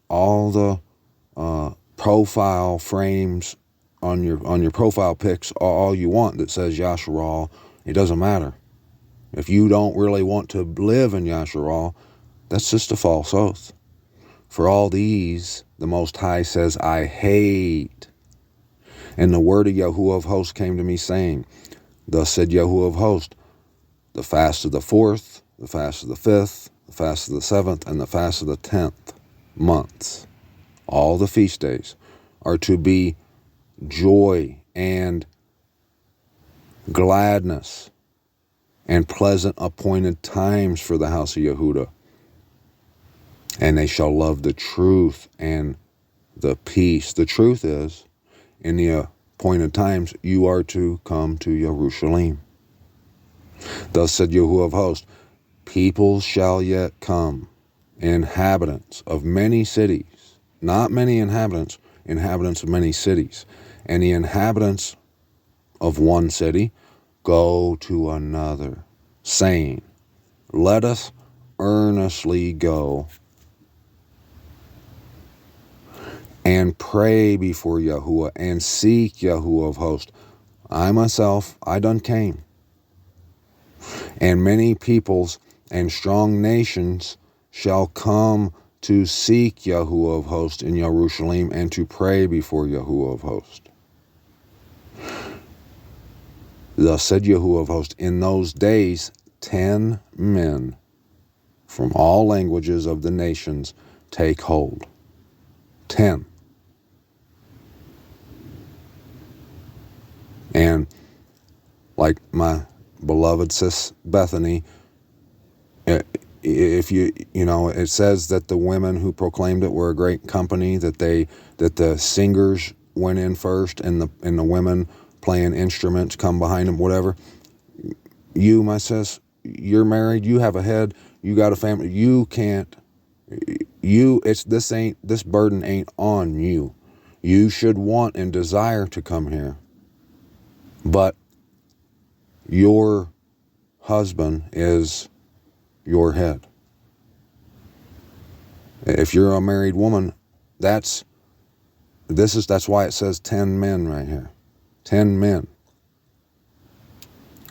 all the profile frames on your profile pics all you want that says Yasharal. It doesn't matter. If you don't really want to live in Yasharal, that's just a false oath. For all these, the Most High says, I hate. And the word of Yahuwah of hosts came to me, saying, Thus said Yahuwah of hosts, the fast of the 4th, the fast of the 5th, the fast of the 7th, and the fast of the 10th months. All the feast days are to be joy and gladness and pleasant appointed times for the house of Yehuda. And they shall love the truth and the peace. The truth is, in the appointed times, you are to come to Jerusalem. Thus said Yahuwah of hosts, people shall yet come, inhabitants of many cities, not many inhabitants, inhabitants of many cities. And the inhabitants of one city go to another, saying, let us earnestly go and pray before Yahuwah and seek Yahuwah of hosts. I myself, I done came. And many peoples and strong nations shall come to seek Yahuwah of hosts in Jerusalem and to pray before Yahuwah of hosts. Thus said Yahuwah of hosts, in those days 10 men from all languages of the nations take hold. 10. And like my beloved sis Bethany, if you know, it says that the women who proclaimed it were a great company, that the singers went in first and the women playing instruments come behind them, whatever. You, my sis, you're married, you have a head, you got a family, you can't, this burden ain't on you. You should want and desire to come here. But your husband is your head. If you're a married woman, that's why it says 10 men right here. 10 men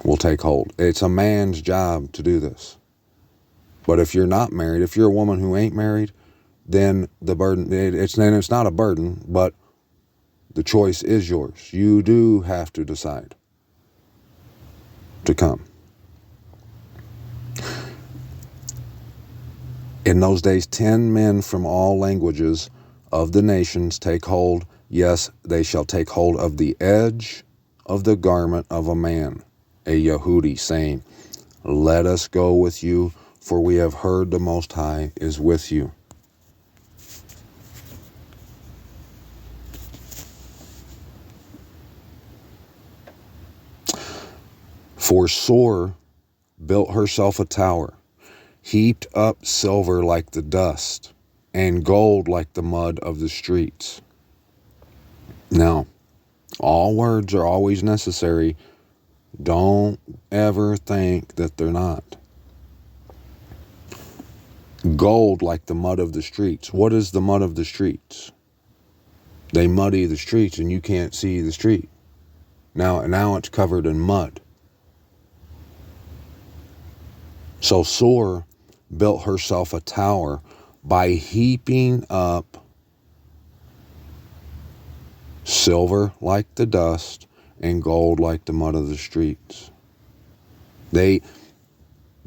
will take hold. It's a man's job to do this. But if you're not married, if you're a woman who ain't married, then the burden, it's not a burden, but the choice is yours. You do have to decide to come. In those days, 10 men from all languages of the nations take hold. Yes, they shall take hold of the edge of the garment of a man, a Yehudi, saying, let us go with you, for we have heard the Most High is with you. For Sor built herself a tower, heaped up silver like the dust, and gold like the mud of the streets. Now, all words are always necessary. Don't ever think that they're not. Gold like the mud of the streets. What is the mud of the streets? They muddy the streets and you can't see the street. Now it's covered in mud. So Sor built herself a tower by heaping up silver like the dust and gold like the mud of the streets. They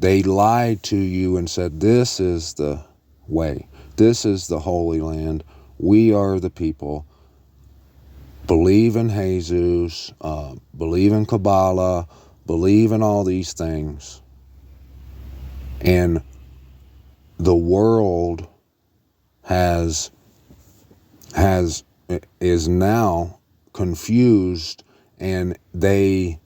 lied to you and said, this is the way. This is the Holy Land. We are the people. Believe in Jesus, believe in Kabbalah, believe in all these things. And the world is now confused, and they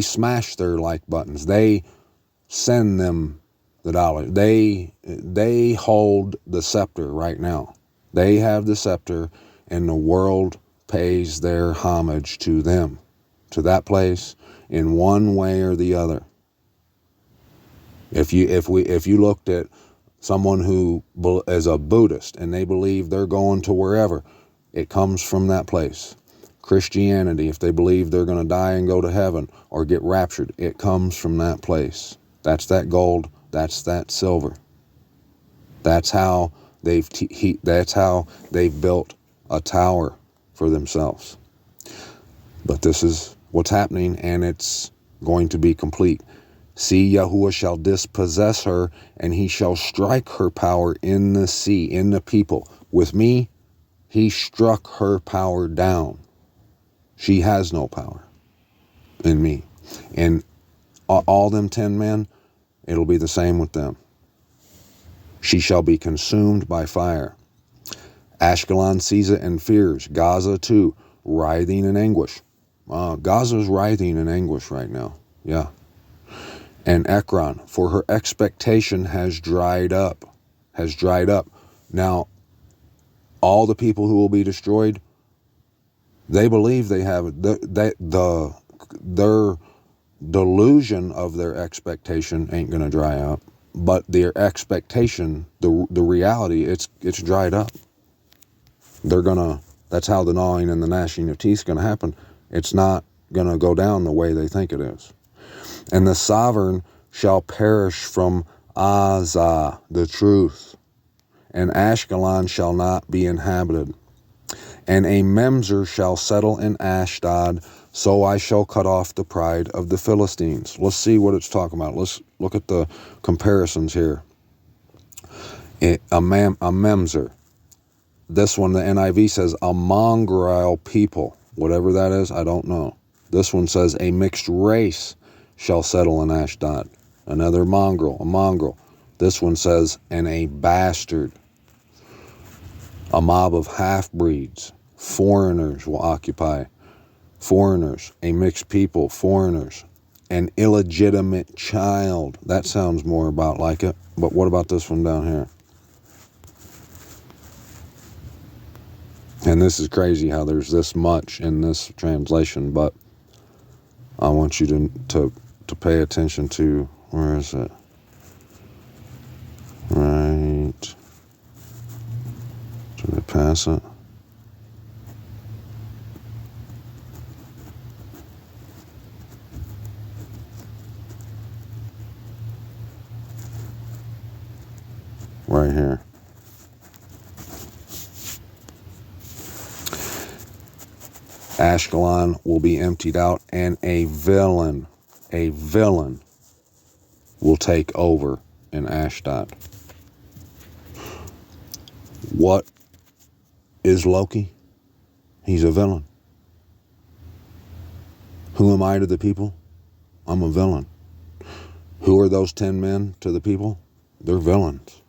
smash their like buttons. They send them the dollar. They hold the scepter right now. They have the scepter, and the world pays their homage to them, to that place, in one way or the other. If you looked at someone who is a Buddhist and they believe they're going to wherever, it comes from that place. Christianity, if they believe they're going to die and go to heaven or get raptured, it comes from that place. That's that gold. That's that silver. That's how they've built a tower for themselves. But this is what's happening, and it's going to be complete. See, Yahuwah shall dispossess her, and he shall strike her power in the sea, in the people. With me, he struck her power down. She has no power in me. And all them 10 men, it'll be the same with them. She shall be consumed by fire. Ashkelon sees it and fears. Gaza too, writhing in anguish. Gaza's writhing in anguish right now. Yeah. And Ekron, for her expectation has dried up. Has dried up. Now, all the people who will be destroyed, they believe they have their delusion of their expectation ain't gonna dry up, but their expectation, the reality, it's dried up. That's how the gnawing and the gnashing of teeth is gonna happen. It's not gonna go down the way they think it is. And the sovereign shall perish from Azah, the truth, and Ashkelon shall not be inhabited. And a Memzer shall settle in Ashdod, so I shall cut off the pride of the Philistines. Let's see what it's talking about. Let's look at the comparisons here. A Memzer. This one, the NIV says a mongrel people. Whatever that is, I don't know. This one says a mixed race shall settle in Ashdod. Another mongrel, a mongrel. This one says, and a bastard. A mob of half-breeds. Foreigners will occupy. Foreigners, a mixed people, foreigners. An illegitimate child. That sounds more about like it. But what about this one down here? And this is crazy how there's this much in this translation, but I want you to pay attention to, where is it? Right. Did I pass it? Right here. Ashkelon will be emptied out, and a villain will take over in Ashdod. What is Loki? He's a villain. Who am I to the people? I'm a villain. Who are those 10 men to the people? They're villains.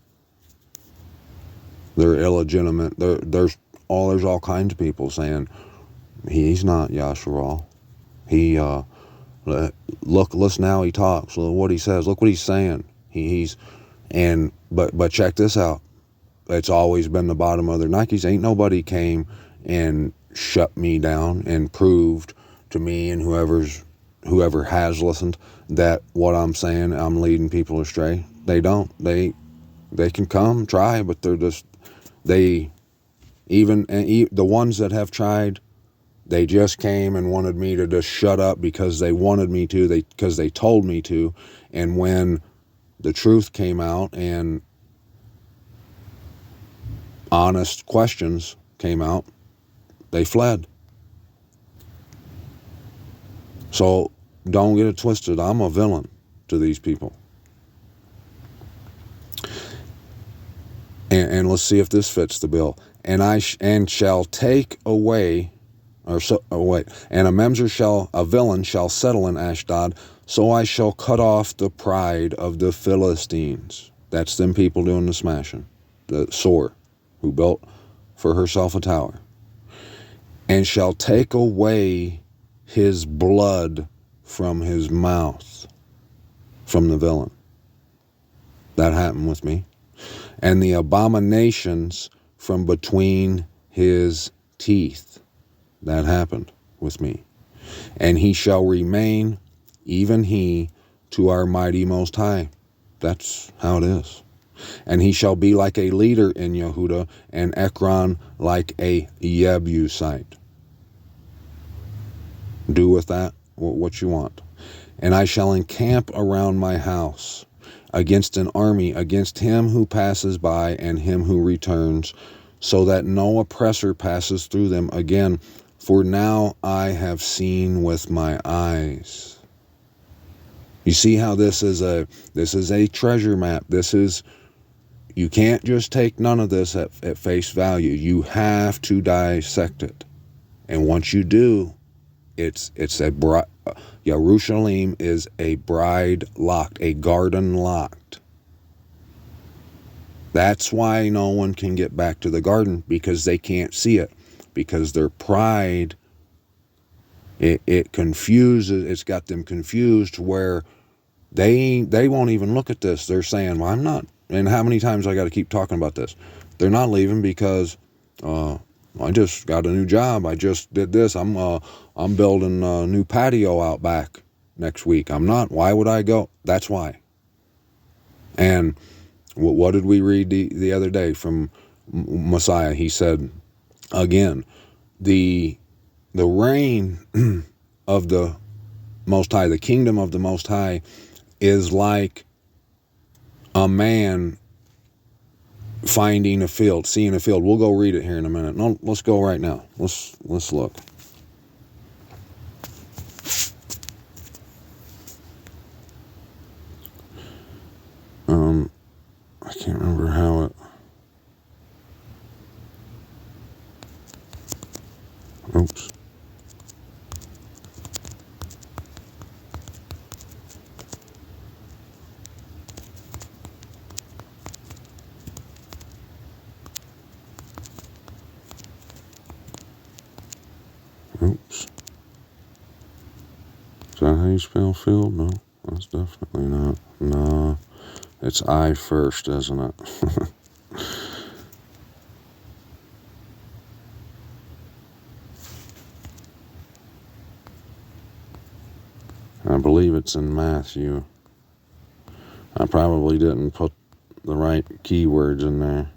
They're illegitimate. There's all kinds of people saying he's not Yasharal. He listen how he talks. Look what he says. Look what he's saying. But check this out. It's always been the bottom of their Nikes. Ain't nobody came and shut me down and proved to me and whoever has listened that what I'm saying, I'm leading people astray. They don't. They can come try, but the ones that have tried, they just came and wanted me to just shut up because they wanted me to, because they told me to. And when the truth came out and honest questions came out, they fled. So don't get it twisted. I'm a villain to these people. And let's see if this fits the bill. And shall take away, and a villain shall settle in Ashdod, so I shall cut off the pride of the Philistines. That's them people doing the smashing. The Sor, who built for herself a tower. And shall take away his blood from his mouth, from the villain. That happened with me. And the abominations from between his teeth. That happened with me. And he shall remain, even he, to our mighty Most High. That's how it is. And he shall be like a leader in Yehuda, and Ekron like a Jebusite. Do with that what you want. And I shall encamp around my house, against an army, against him who passes by and him who returns, so that no oppressor passes through them again. For now I have seen with my eyes. You see how this is a treasure map. You can't just take none of this at face value. You have to dissect it. And once you do, Yerushalayim is a bride locked, a garden locked. That's why no one can get back to the garden, because they can't see it. Because their pride, it's got them confused where they won't even look at this. They're saying, well, I'm not. And how many times I got to keep talking about this? They're not leaving because I just got a new job. I just did this. I'm building a new patio out back next week. I'm not. Why would I go? That's why. And what did we read the other day from Messiah? He said, again, the reign of the Most High, the kingdom of the Most High, is like a man finding a field, seeing a field. We'll go read it here in a minute. No, let's go right now. Let's look. I can't remember how it. Oops. Oops. Is that how you spell field? No, that's definitely not. No, it's I first, isn't it? I believe it's in Matthew. I probably didn't put the right keywords in there.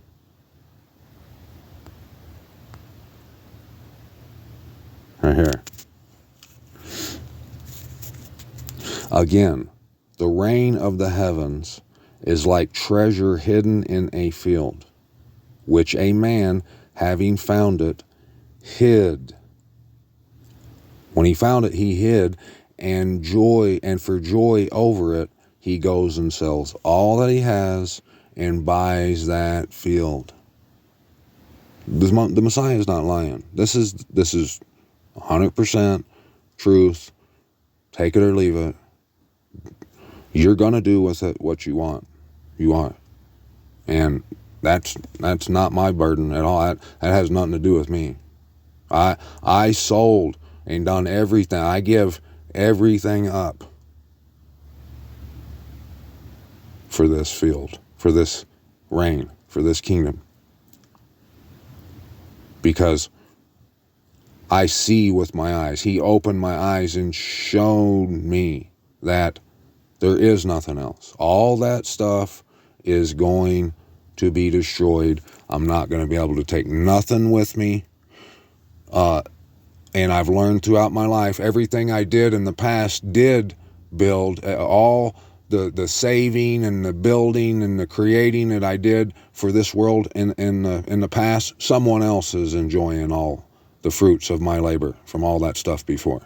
Right here. Again, the reign of the heavens is like treasure hidden in a field, which a man, having found it, hid. When he found it, he hid, and for joy over it, he goes and sells all that he has and buys that field. The Messiah is not lying. This is 100% truth. Take it or leave it. You're gonna do with it what you want. You are, and that's not my burden at all. That has nothing to do with me. I sold and done everything. I give everything up for this field, for this reign, for this kingdom, because I see with my eyes. He opened my eyes and showed me that there is nothing else. All that stuff is going to be destroyed. I'm not going to be able to take nothing with me. And I've learned throughout my life, everything I did in the past did build. All the saving and the building and the creating that I did for this world in the past, someone else is enjoying all the fruits of my labor from all that stuff before.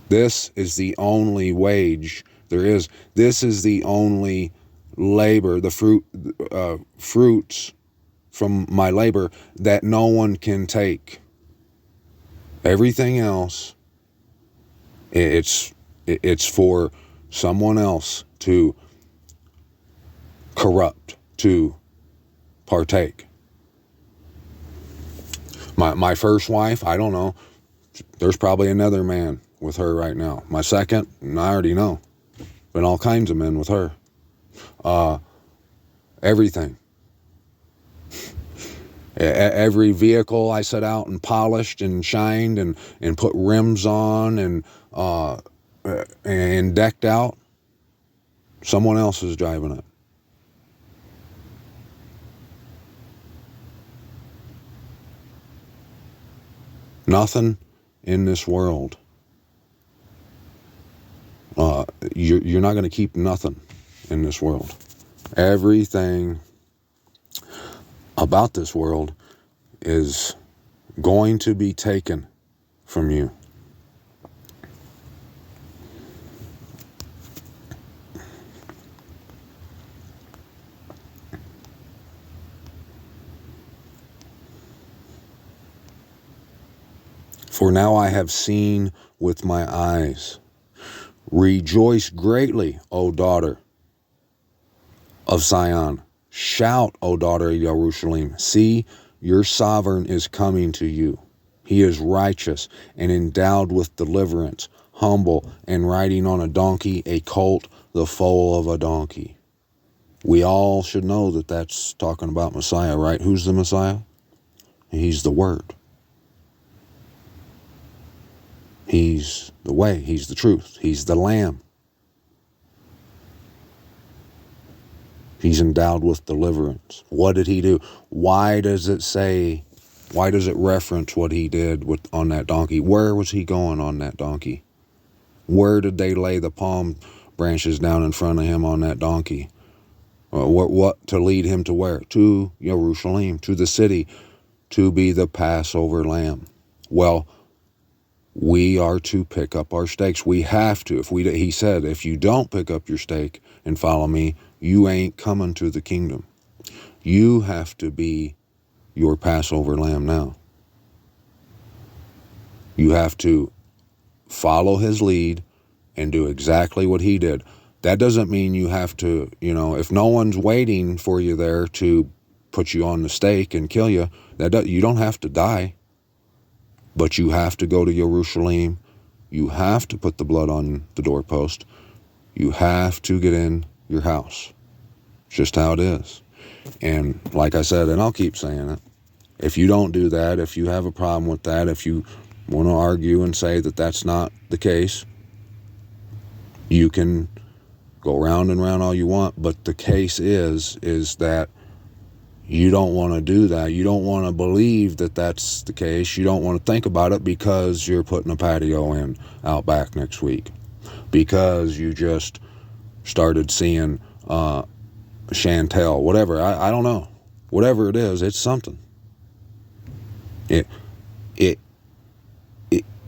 This is the only wage there is. This is the only labor, the fruits from my labor that no one can take. Everything else, it's for someone else to corrupt, to partake. My first wife, I don't know. There's probably another man with her right now. My second, I already know. Been all kinds of men with her. Everything. Every vehicle I set out and polished and shined and put rims on and decked out, someone else is driving it. Nothing in this world. You're not going to keep nothing in this world. Everything about this world is going to be taken from you. For now I have seen with my eyes. Rejoice greatly, O daughter of Zion. Shout, O daughter of Jerusalem. See, your sovereign is coming to you. He is righteous and endowed with deliverance, humble and riding on a donkey, a colt, the foal of a donkey. We all should know that that's talking about Messiah, right? Who's the Messiah? He's the Word. He's the way. He's the truth. He's the Lamb. He's endowed with deliverance. What did he do? Why does it reference what he did on that donkey? Where was he going on that donkey? Where did they lay the palm branches down in front of him on that donkey? What to lead him to where? To Jerusalem, to the city, to be the Passover lamb. Well, we are to pick up our stakes. We have to. He said, if you don't pick up your stake and follow me, you ain't coming to the kingdom. You have to be your Passover lamb now. You have to follow his lead and do exactly what he did. That doesn't mean you have to, if no one's waiting for you there to put you on the stake and kill you, you don't have to die. But you have to go to Jerusalem. You have to put the blood on the doorpost. You have to get in your house. It's just how it is. And like I said, and I'll keep saying it, if you don't do that, if you have a problem with that, if you want to argue and say that that's not the case, you can go round and round all you want. But the case is that you don't want to do that. You don't want to believe that that's the case. You don't want to think about it because you're putting a patio in out back next week. Because you just started seeing Chantel, whatever. I don't know. Whatever it is, it's something.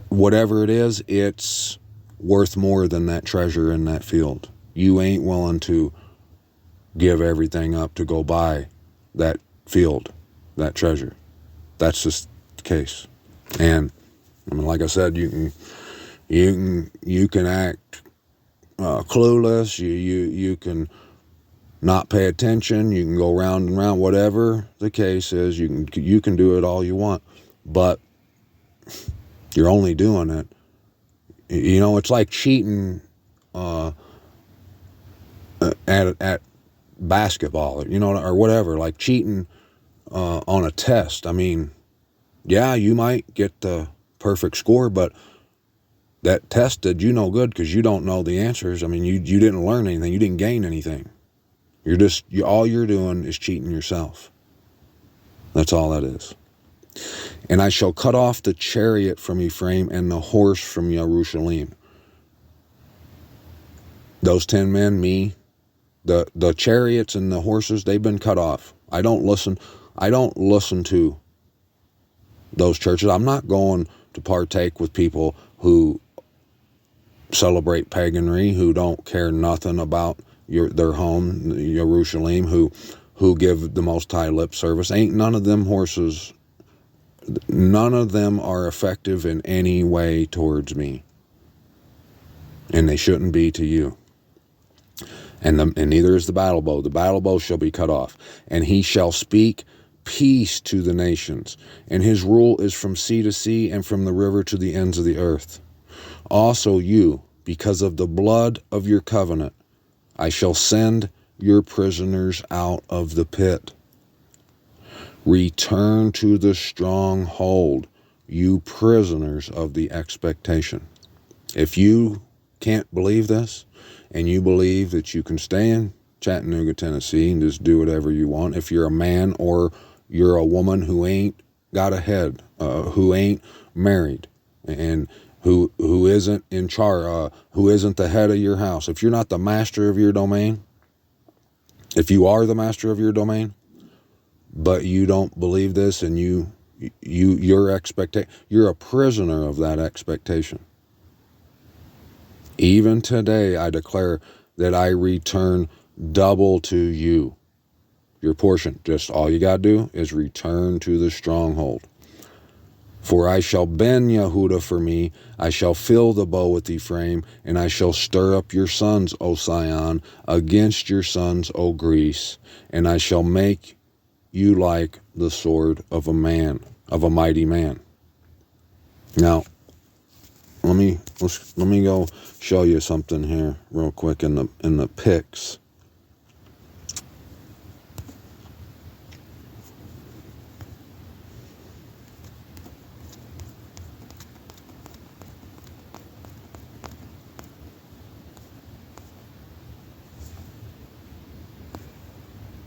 Whatever it is, it's worth more than that treasure in that field. You ain't willing to give everything up to go buy that field, that treasure. That's just the case. And I mean, like I said, you can act clueless. You can not pay attention. You can go round and round. Whatever the case is, you can do it all you want, but you're only doing it. It's like cheating at basketball, or whatever, like cheating on a test. I mean, yeah, you might get the perfect score, but that test did you no good because you don't know the answers. I mean, you didn't learn anything. You didn't gain anything. All you're doing is cheating yourself. That's all that is. And I shall cut off the chariot from Ephraim and the horse from Jerusalem. Those 10 men, me, the chariots and the horses, they've been cut off. I don't listen to those churches. I'm not going to partake with people who celebrate paganry, who don't care nothing about their home, Jerusalem, who give the Most High lip service. Ain't none of them horses, none of them are effective in any way towards me. And they shouldn't be to you. And neither is the battle bow. The battle bow shall be cut off. And he shall speak peace to the nations. And his rule is from sea to sea and from the river to the ends of the earth. Also you, because of the blood of your covenant, I shall send your prisoners out of the pit. Return to the stronghold, you prisoners of the expectation. If you can't believe this, and you believe that you can stay in Chattanooga, Tennessee, and just do whatever you want, if you're a man or you're a woman who ain't got a head, who ain't married, and who isn't in charge, who isn't the head of your house, if you're not the master of your domain, if you are the master of your domain, but you don't believe this and you Your expectation, you're a prisoner of that expectation. Even today I declare that I return double to you. Your portion. Just all you got to do is return to the stronghold. For I shall bend Yehuda for me, I shall fill the bow with Ephraim, and I shall stir up your sons, O Sion, against your sons, O Greece, and I shall make you like the sword of a man, of a mighty man. Now, let me go show you something here real quick in the pics.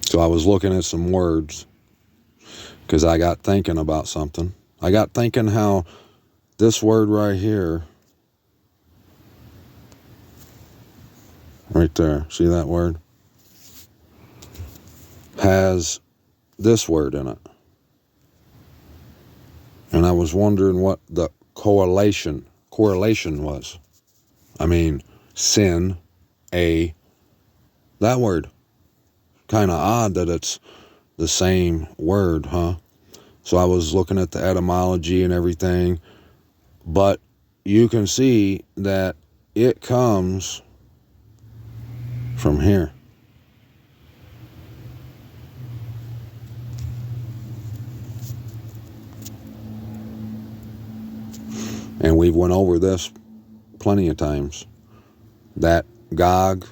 So I was looking at some words because I got thinking about something. I got thinking how this word right here, right there, see that word? Has this word in it. And I was wondering what the correlation was. I mean, sin, that word. Kind of odd that it's the same word, huh? So I was looking at the etymology and everything, but you can see that it comes from here. And we've went over this plenty of times. That Gog,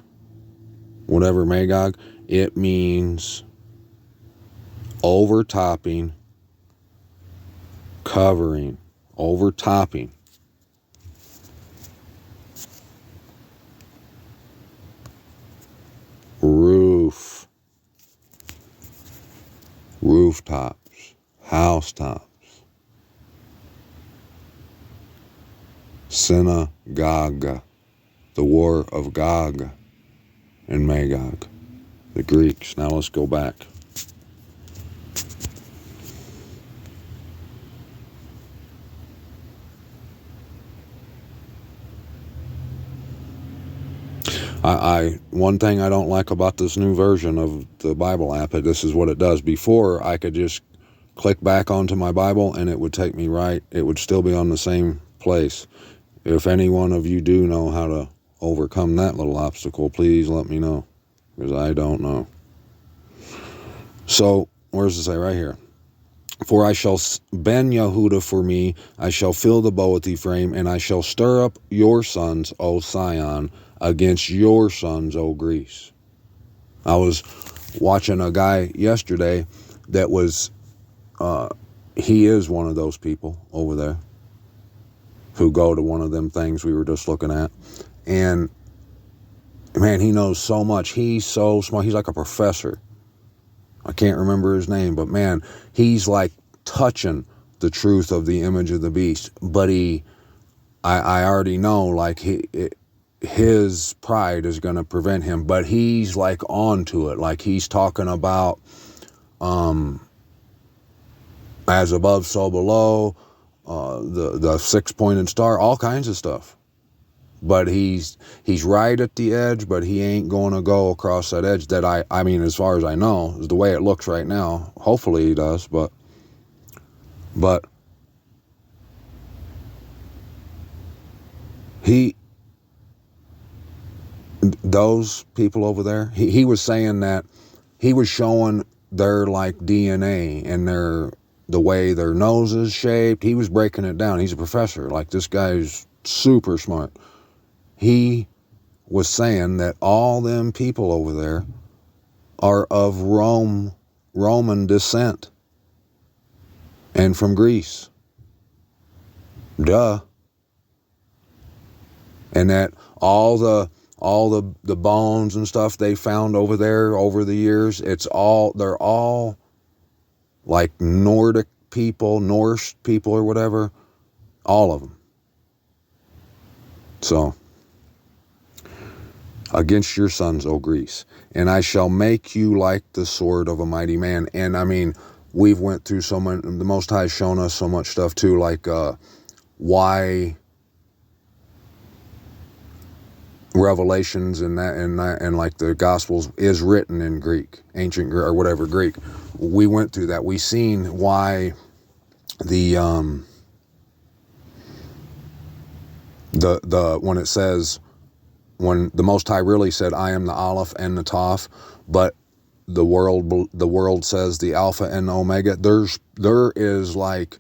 whatever Magog, it means overtopping, covering, overtopping. Roof, rooftops, housetops. Synagogue, the war of Gog and Magog, the Greeks. Now let's go back. One thing I don't like about this new version of the Bible app, this is what it does. Before, I could just click back onto my Bible and it would take me right. It would still be on the same place. If any one of you do know how to overcome that little obstacle, please let me know, because I don't know. So, where does it say right here? For I shall bend Yehuda for me, I shall fill the bow with Ephraim, and I shall stir up your sons, O Sion, against your sons, O Greece. I was watching a guy yesterday that was, he is one of those people over there who go to one of them things we were just looking at. And, man, he knows so much. He's so smart. He's like a professor. I can't remember his name, but man, he's like touching the truth of the image of the beast. But I already know, like, his pride is going to prevent him, but he's like on to it. Like, he's talking about as above, so below, the six-pointed star, all kinds of stuff. But he's right at the edge, but he ain't going to go across that edge that I mean, as far as I know, is the way it looks right now. Hopefully he does, but those people over there, he was saying that he was showing their like DNA and the way their nose is shaped. He was breaking it down. He's a professor. Like, this guy's super smart. He was saying that all them people over there are of Roman descent and from Greece. Duh. And that all the bones and stuff they found over there over the years, they're all like Nordic people, Norse people or whatever, all of them. So, against your sons, O Greece, and I shall make you like the sword of a mighty man. And I mean, we've went through so much. The Most High has shown us so much stuff too, like why Revelations and like the Gospels is written in Greek, ancient or whatever Greek. We went through that. We seen why the when it says, when the Most High really said, I am the Aleph and the Toph, but the world says the Alpha and the Omega. There is like,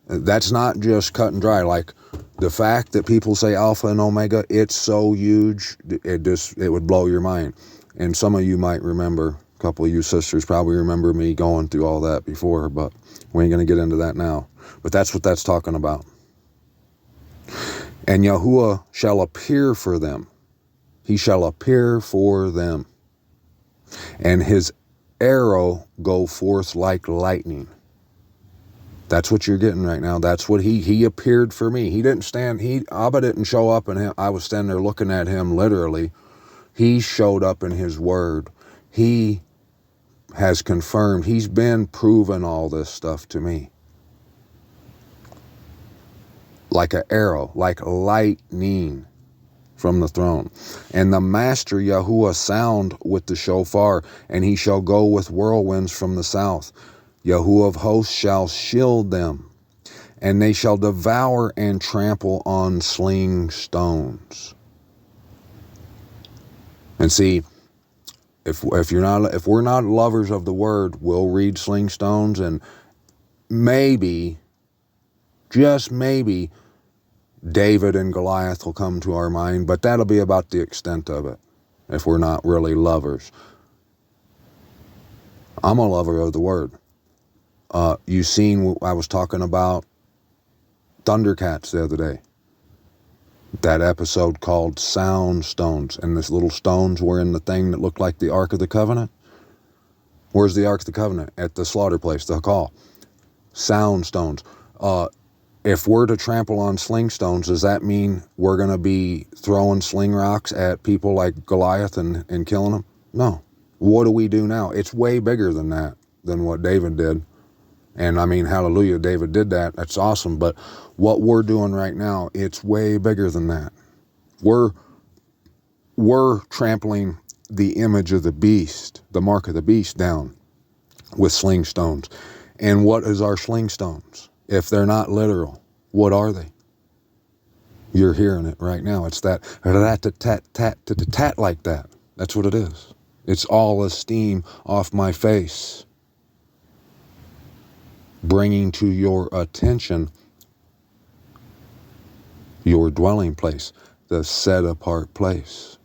that's not just cut and dry. Like the fact that people say Alpha and Omega, it's so huge, it would blow your mind. And some of you might remember, a couple of you sisters probably remember me going through all that before, but we ain't going to get into that now. But that's what that's talking about. And Yahuwah shall appear for them. He shall appear for them. And his arrow go forth like lightning. That's what you're getting right now. That's what he appeared for me. He didn't stand, Abba didn't show up and I was standing there looking at him literally. He showed up in his word. He has confirmed, he's been proving all this stuff to me. Like an arrow, like lightning from the throne. And the master Yahuwah sound with the shofar, and he shall go with whirlwinds from the south. Yahuwah of hosts shall shield them, and they shall devour and trample on sling stones. And see, if we're not lovers of the word, we'll read sling stones, and maybe, just maybe, David and Goliath will come to our mind, but that'll be about the extent of it if we're not really lovers. I'm a lover of the word. You seen, I was talking about Thundercats the other day. That episode called Sound Stones, and this little stones were in the thing that looked like the Ark of the Covenant. Where's the Ark of the Covenant? At the slaughter place, the Hakal. Sound stones. If we're to trample on sling stones, does that mean we're going to be throwing sling rocks at people like Goliath and killing them? No. What do we do now? It's way bigger than that, than what David did. And I mean, hallelujah, David did that. That's awesome. But what we're doing right now, it's way bigger than that. We're trampling the image of the beast, the mark of the beast, down with sling stones. And what is our sling stones? If they're not literal, what are they? You're hearing it right now. It's that tat like that. That's what it is. It's all esteem off my face, bringing to your attention your dwelling place, the set apart place.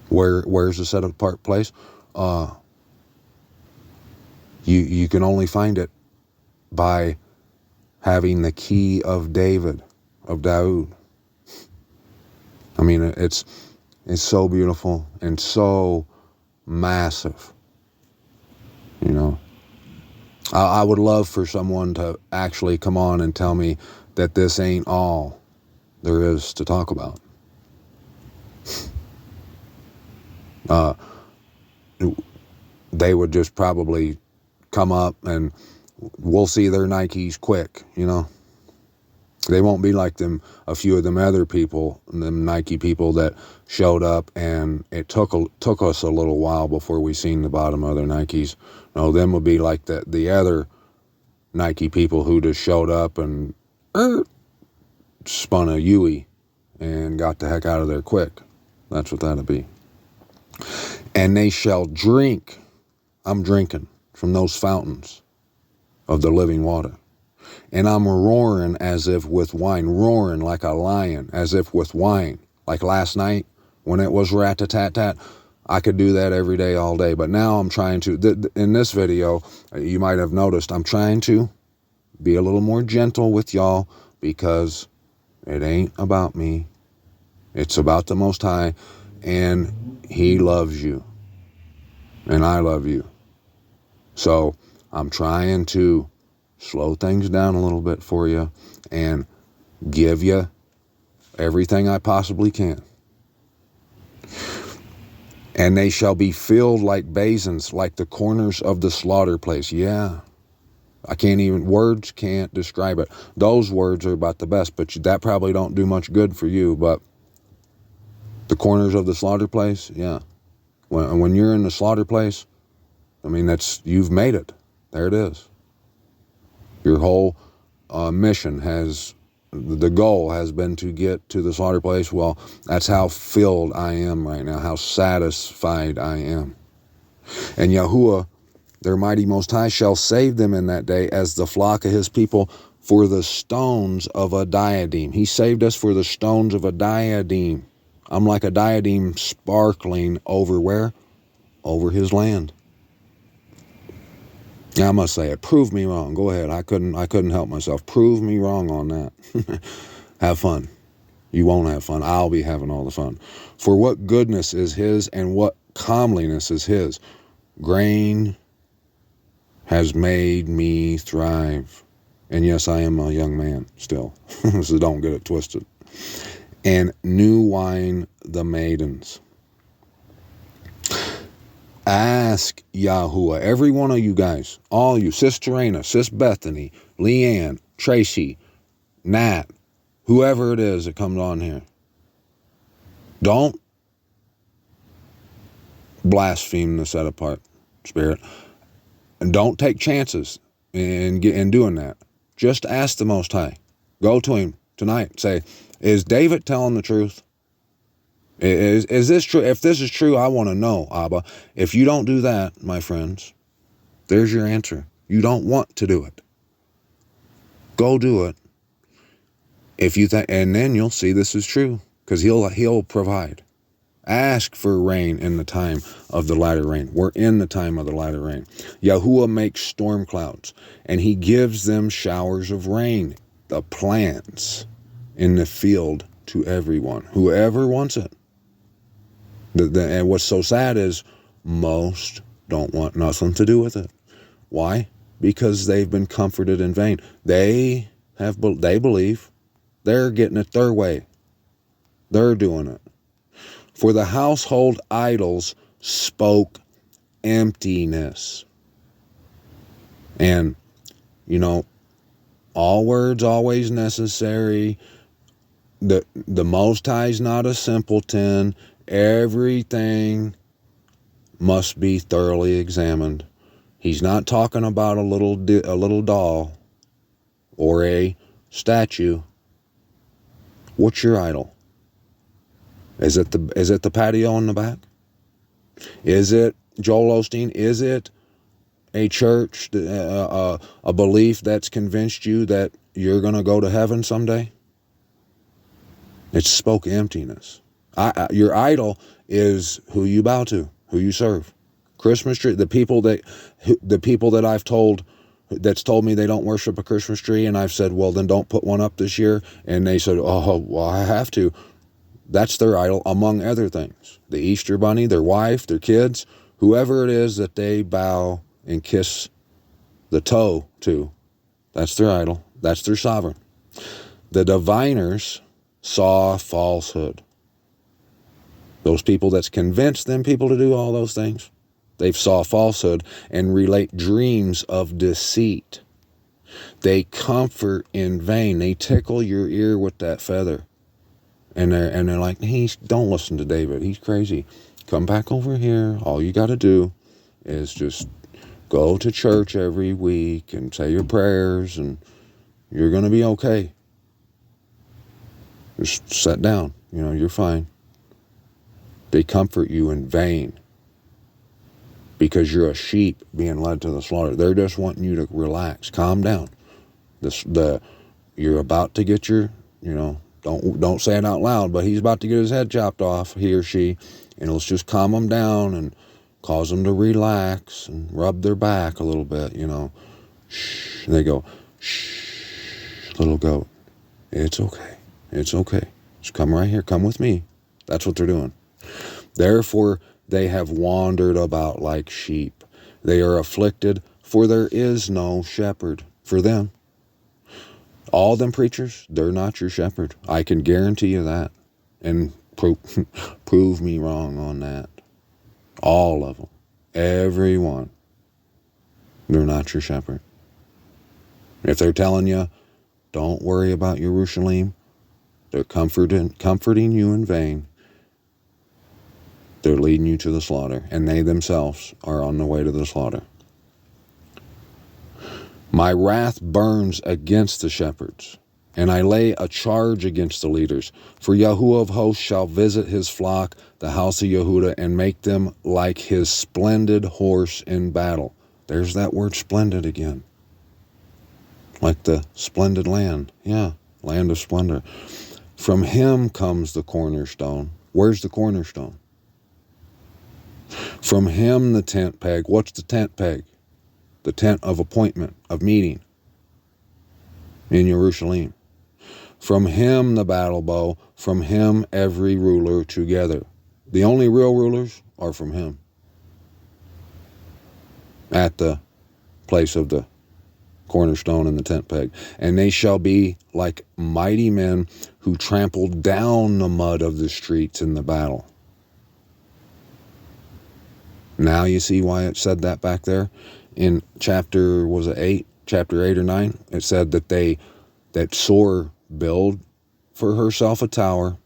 Where's the set apart place? You can only find it by having the key of David, of Daoud. I mean, it's so beautiful and so massive. You know, I would love for someone to actually come on and tell me that this ain't all there is to talk about. They would just probably come up and we'll see their Nikes quick, you know. They won't be like them, a few of them other people, them Nike people that showed up and it took us a little while before we seen the bottom of their Nikes. No, them would be like the other Nike people who just showed up and spun a Yui and got the heck out of there quick. That's what that'll be. And they shall drink, I'm drinking from those fountains of the living water. And I'm roaring as if with wine, roaring like a lion, as if with wine. Like last night when it was rat-a-tat-tat, I could do that every day, all day. But now I'm trying to, in this video, you might have noticed, I'm trying to be a little more gentle with y'all because it ain't about me. It's about the Most High, and He loves you, and I love you. So I'm trying to slow things down a little bit for you and give you everything I possibly can. And they shall be filled like basins, like the corners of the slaughter place. Yeah. Words can't describe it. Those words are about the best, but that probably don't do much good for you. But the corners of the slaughter place, yeah. When you're in the slaughter place, I mean, you've made it. There it is. Your whole mission the goal has been to get to the slaughter place. Well, that's how filled I am right now, how satisfied I am. And Yahuwah, their mighty Most High, shall save them in that day as the flock of his people for the stones of a diadem. He saved us for the stones of a diadem. I'm like a diadem sparkling over where? Over his land. Yeah, I must say it. Prove me wrong. Go ahead. I couldn't help myself. Prove me wrong on that. Have fun. You won't have fun. I'll be having all the fun. For what goodness is his and what comeliness is his. Grain has made me thrive. And yes, I am a young man still. So don't get it twisted. And new wine the maidens. Ask Yahuwah, every one of you guys, all you, Sis Terena, Sis Bethany, Leanne, Tracy, Nat, whoever it is that comes on here. Don't blaspheme the set apart spirit. And don't take chances in doing that. Just ask the Most High. Go to him tonight. Say, is David telling the truth? Is this true? If this is true, I want to know, Abba. If you don't do that, my friends, there's your answer. You don't want to do it. Go do it. If you think, and then you'll see this is true, because he'll provide. Ask for rain in the time of the latter rain. We're in the time of the latter rain. Yahuwah makes storm clouds, and he gives them showers of rain, the plants in the field to everyone, whoever wants it. And what's so sad is most don't want nothing to do with it. Why? Because they've been comforted in vain. They believe they're getting it their way. They're doing it. For the household idols spoke emptiness. And, all words always necessary. The Most High's not a simpleton. Everything must be thoroughly examined. He's not talking about a little doll or a statue. What's your idol? Is it the patio in the back? Is it Joel Osteen? Is it a church, a belief that's convinced you that you're going to go to heaven someday? It spoke emptiness. Your idol is who you bow to, who you serve. Christmas tree. The people that I've told, that's told me they don't worship a Christmas tree, and I've said, well, then don't put one up this year. And they said, oh, well, I have to. That's their idol, among other things. The Easter bunny, their wife, their kids, whoever it is that they bow and kiss the toe to, that's their idol. That's their sovereign. The diviners saw falsehood. Those people that's convinced them people to do all those things, they've saw falsehood and relate dreams of deceit. They comfort in vain. They tickle your ear with that feather. And they're like, don't listen to David. He's crazy. Come back over here. All you got to do is just go to church every week and say your prayers, and you're going to be okay. Just sit down. You're fine. They comfort you in vain because you're a sheep being led to the slaughter. They're just wanting you to relax, calm down. You're about to get your, don't say it out loud, but he's about to get his head chopped off, he or she, and let's just calm them down and cause them to relax and rub their back a little bit, Shh. And they go, shh, little goat. It's okay. It's okay. Just come right here. Come with me. That's what they're doing. Therefore, they have wandered about like sheep. They are afflicted, for there is no shepherd for them. All them preachers, they're not your shepherd. I can guarantee you that. And prove me wrong on that. All of them. Every one. They're not your shepherd. If they're telling you, don't worry about Jerusalem, they're comforting you in vain. They're leading you to the slaughter, and they themselves are on the way to the slaughter. My wrath burns against the shepherds, and I lay a charge against the leaders. For Yahuwah of hosts shall visit his flock, the house of Yehudah, and make them like his splendid horse in battle. There's that word splendid again. Like the splendid land. Yeah, land of splendor. From him comes the cornerstone. Where's the cornerstone? From him the tent peg. What's the tent peg? The tent of appointment, of meeting in Jerusalem. From him the battle bow, from him every ruler together. The only real rulers are from him. At the place of the cornerstone and the tent peg. And they shall be like mighty men who trample down the mud of the streets in the battle. Now you see why it said that back there in chapter, was it 8? Chapter 8 or 9? It said that Sor build for herself a tower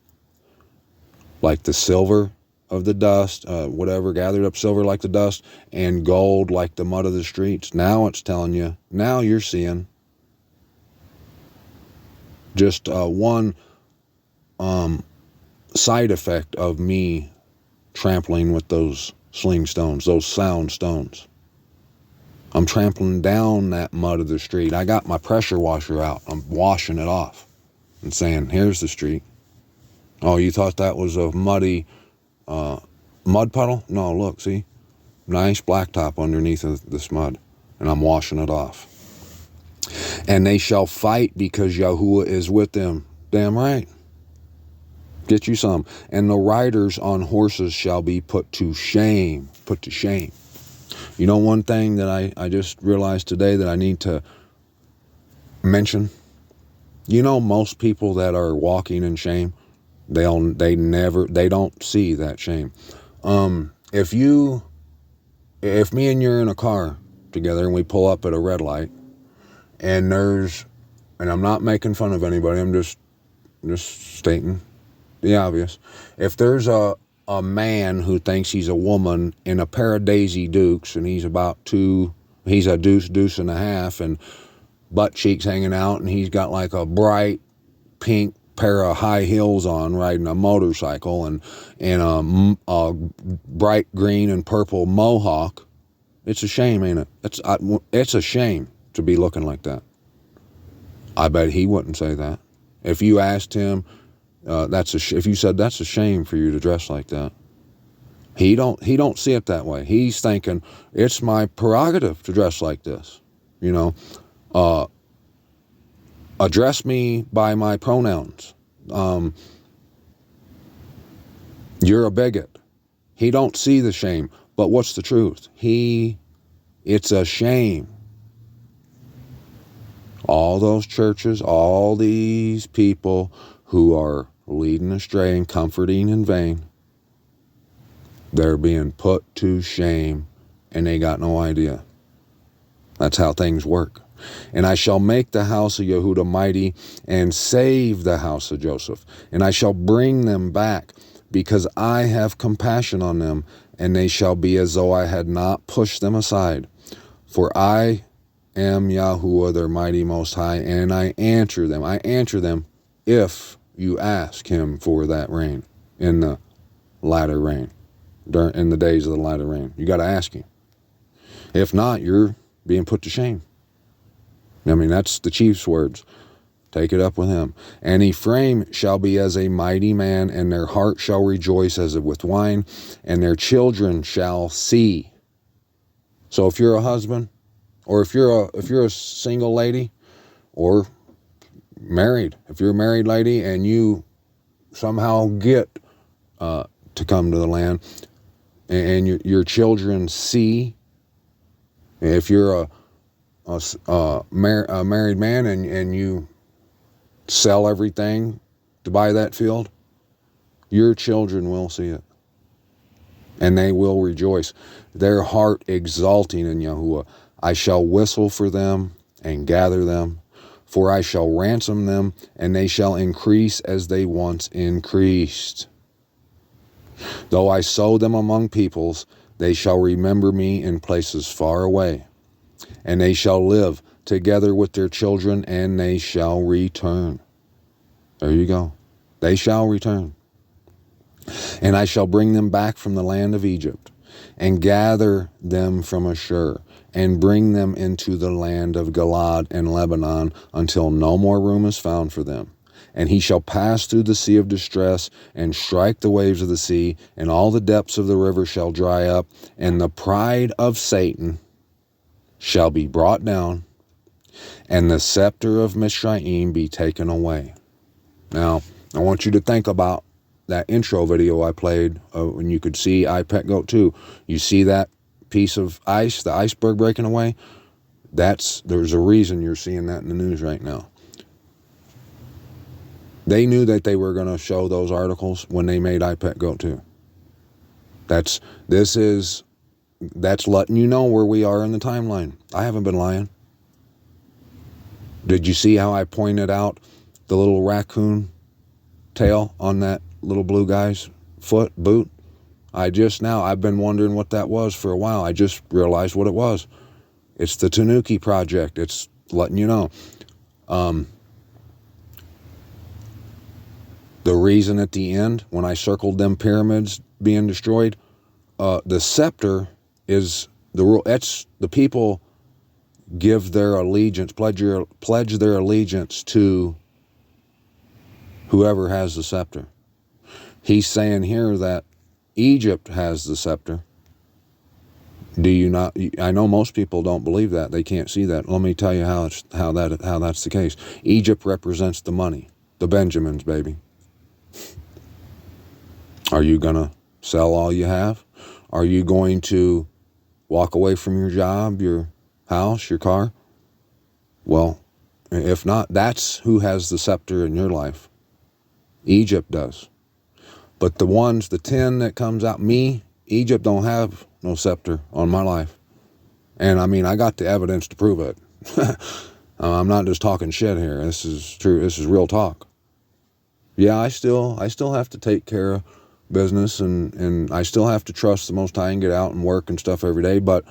like the silver of the dust, whatever, gathered up silver like the dust, and gold like the mud of the streets. Now it's telling you, now you're seeing just one side effect of me trampling with those sling stones, those sound stones. I'm trampling down that mud of the street. I got my pressure washer out. I'm washing it off and saying, here's the street. Oh, you thought that was a muddy mud puddle? No, look, see? Nice blacktop underneath this mud. And I'm washing it off. And they shall fight because Yahuwah is with them. Damn right. Get you some. And the riders on horses shall be put to shame. Put to shame. You know one thing that I just realized today that I need to mention? You know most people that are walking in shame, they don't see that shame. If me and you're in a car together and we pull up at a red light and I'm not making fun of anybody, I'm just stating the obvious. If there's a man who thinks he's a woman in a pair of Daisy Dukes and he's a deuce and a half and butt cheeks hanging out and he's got like a bright pink pair of high heels on riding a motorcycle and a bright green and purple mohawk, it's a shame, ain't it? It's a shame to be looking like that. I bet he wouldn't say that. If you asked him, if you said that's a shame for you to dress like that, he don't see it that way. He's thinking it's my prerogative to dress like this. You know, address me by my pronouns. You're a bigot. He don't see the shame. But what's the truth? It's a shame. All those churches, all these people who are leading astray and comforting in vain, they're being put to shame and they got no idea. That's how things work. And I shall make the house of Yehudah mighty and save the house of Joseph. And I shall bring them back because I have compassion on them, and they shall be as though I had not pushed them aside. For I am Yahuwah, their mighty most high, and I answer them. I answer them if you ask him for that rain in the latter rain, in the days of the latter rain. You got to ask him. If not, you're being put to shame. I mean, that's the chief's words. Take it up with him. And Ephraim shall be as a mighty man, and their heart shall rejoice as with wine, and their children shall see. So if you're a husband, or if you're a single lady, or married, if you're a married lady and you somehow get to come to the land, and your children see, if you're a married man and you sell everything to buy that field, your children will see it. and they will rejoice, their heart exulting in Yahuwah. I shall whistle for them and gather them, for I shall ransom them, and they shall increase as they once increased. Though I sow them among peoples, they shall remember me in places far away, and they shall live together with their children, and they shall return. There you go. They shall return. And I shall bring them back from the land of Egypt, and gather them from Ashur, and bring them into the land of Gilad and Lebanon, until no more room is found for them. And he shall pass through the sea of distress, and strike the waves of the sea, and all the depths of the river shall dry up, and the pride of Satan shall be brought down, and the scepter of Mizraim be taken away. Now, I want you to think about that intro video I played when you could see I Pet Goat 2. You see that piece of ice, the iceberg breaking away? There's a reason you're seeing that in the news right now. They knew that they were going to show those articles when they made I Pet Goat 2. That's letting you know where we are in the timeline. I haven't been lying. Did you see how I pointed out the little raccoon tail on that little blue guy's boot? I've been wondering what that was for a while. I just realized what it was. It's the Tanuki Project. It's letting you know. The reason at the end, when I circled them pyramids being destroyed, the scepter is the rule. It's the people give their allegiance, pledge their allegiance to whoever has the scepter. He's saying here that Egypt has the scepter. Do you not? I know most people don't believe that. They can't see that. Let me tell you how that's the case. Egypt represents the money, the Benjamins, baby. Are you gonna sell all you have? Are you going to walk away from your job, your house, your car? Well, if not, that's who has the scepter in your life. Egypt does. But the 10 that comes out, me, Egypt don't have no scepter on my life. And I mean, I got the evidence to prove it. I'm not just talking shit here. This is true. This is real talk. Yeah, I still have to take care of business, and I still have to trust the Most High and get out and work and stuff every day, but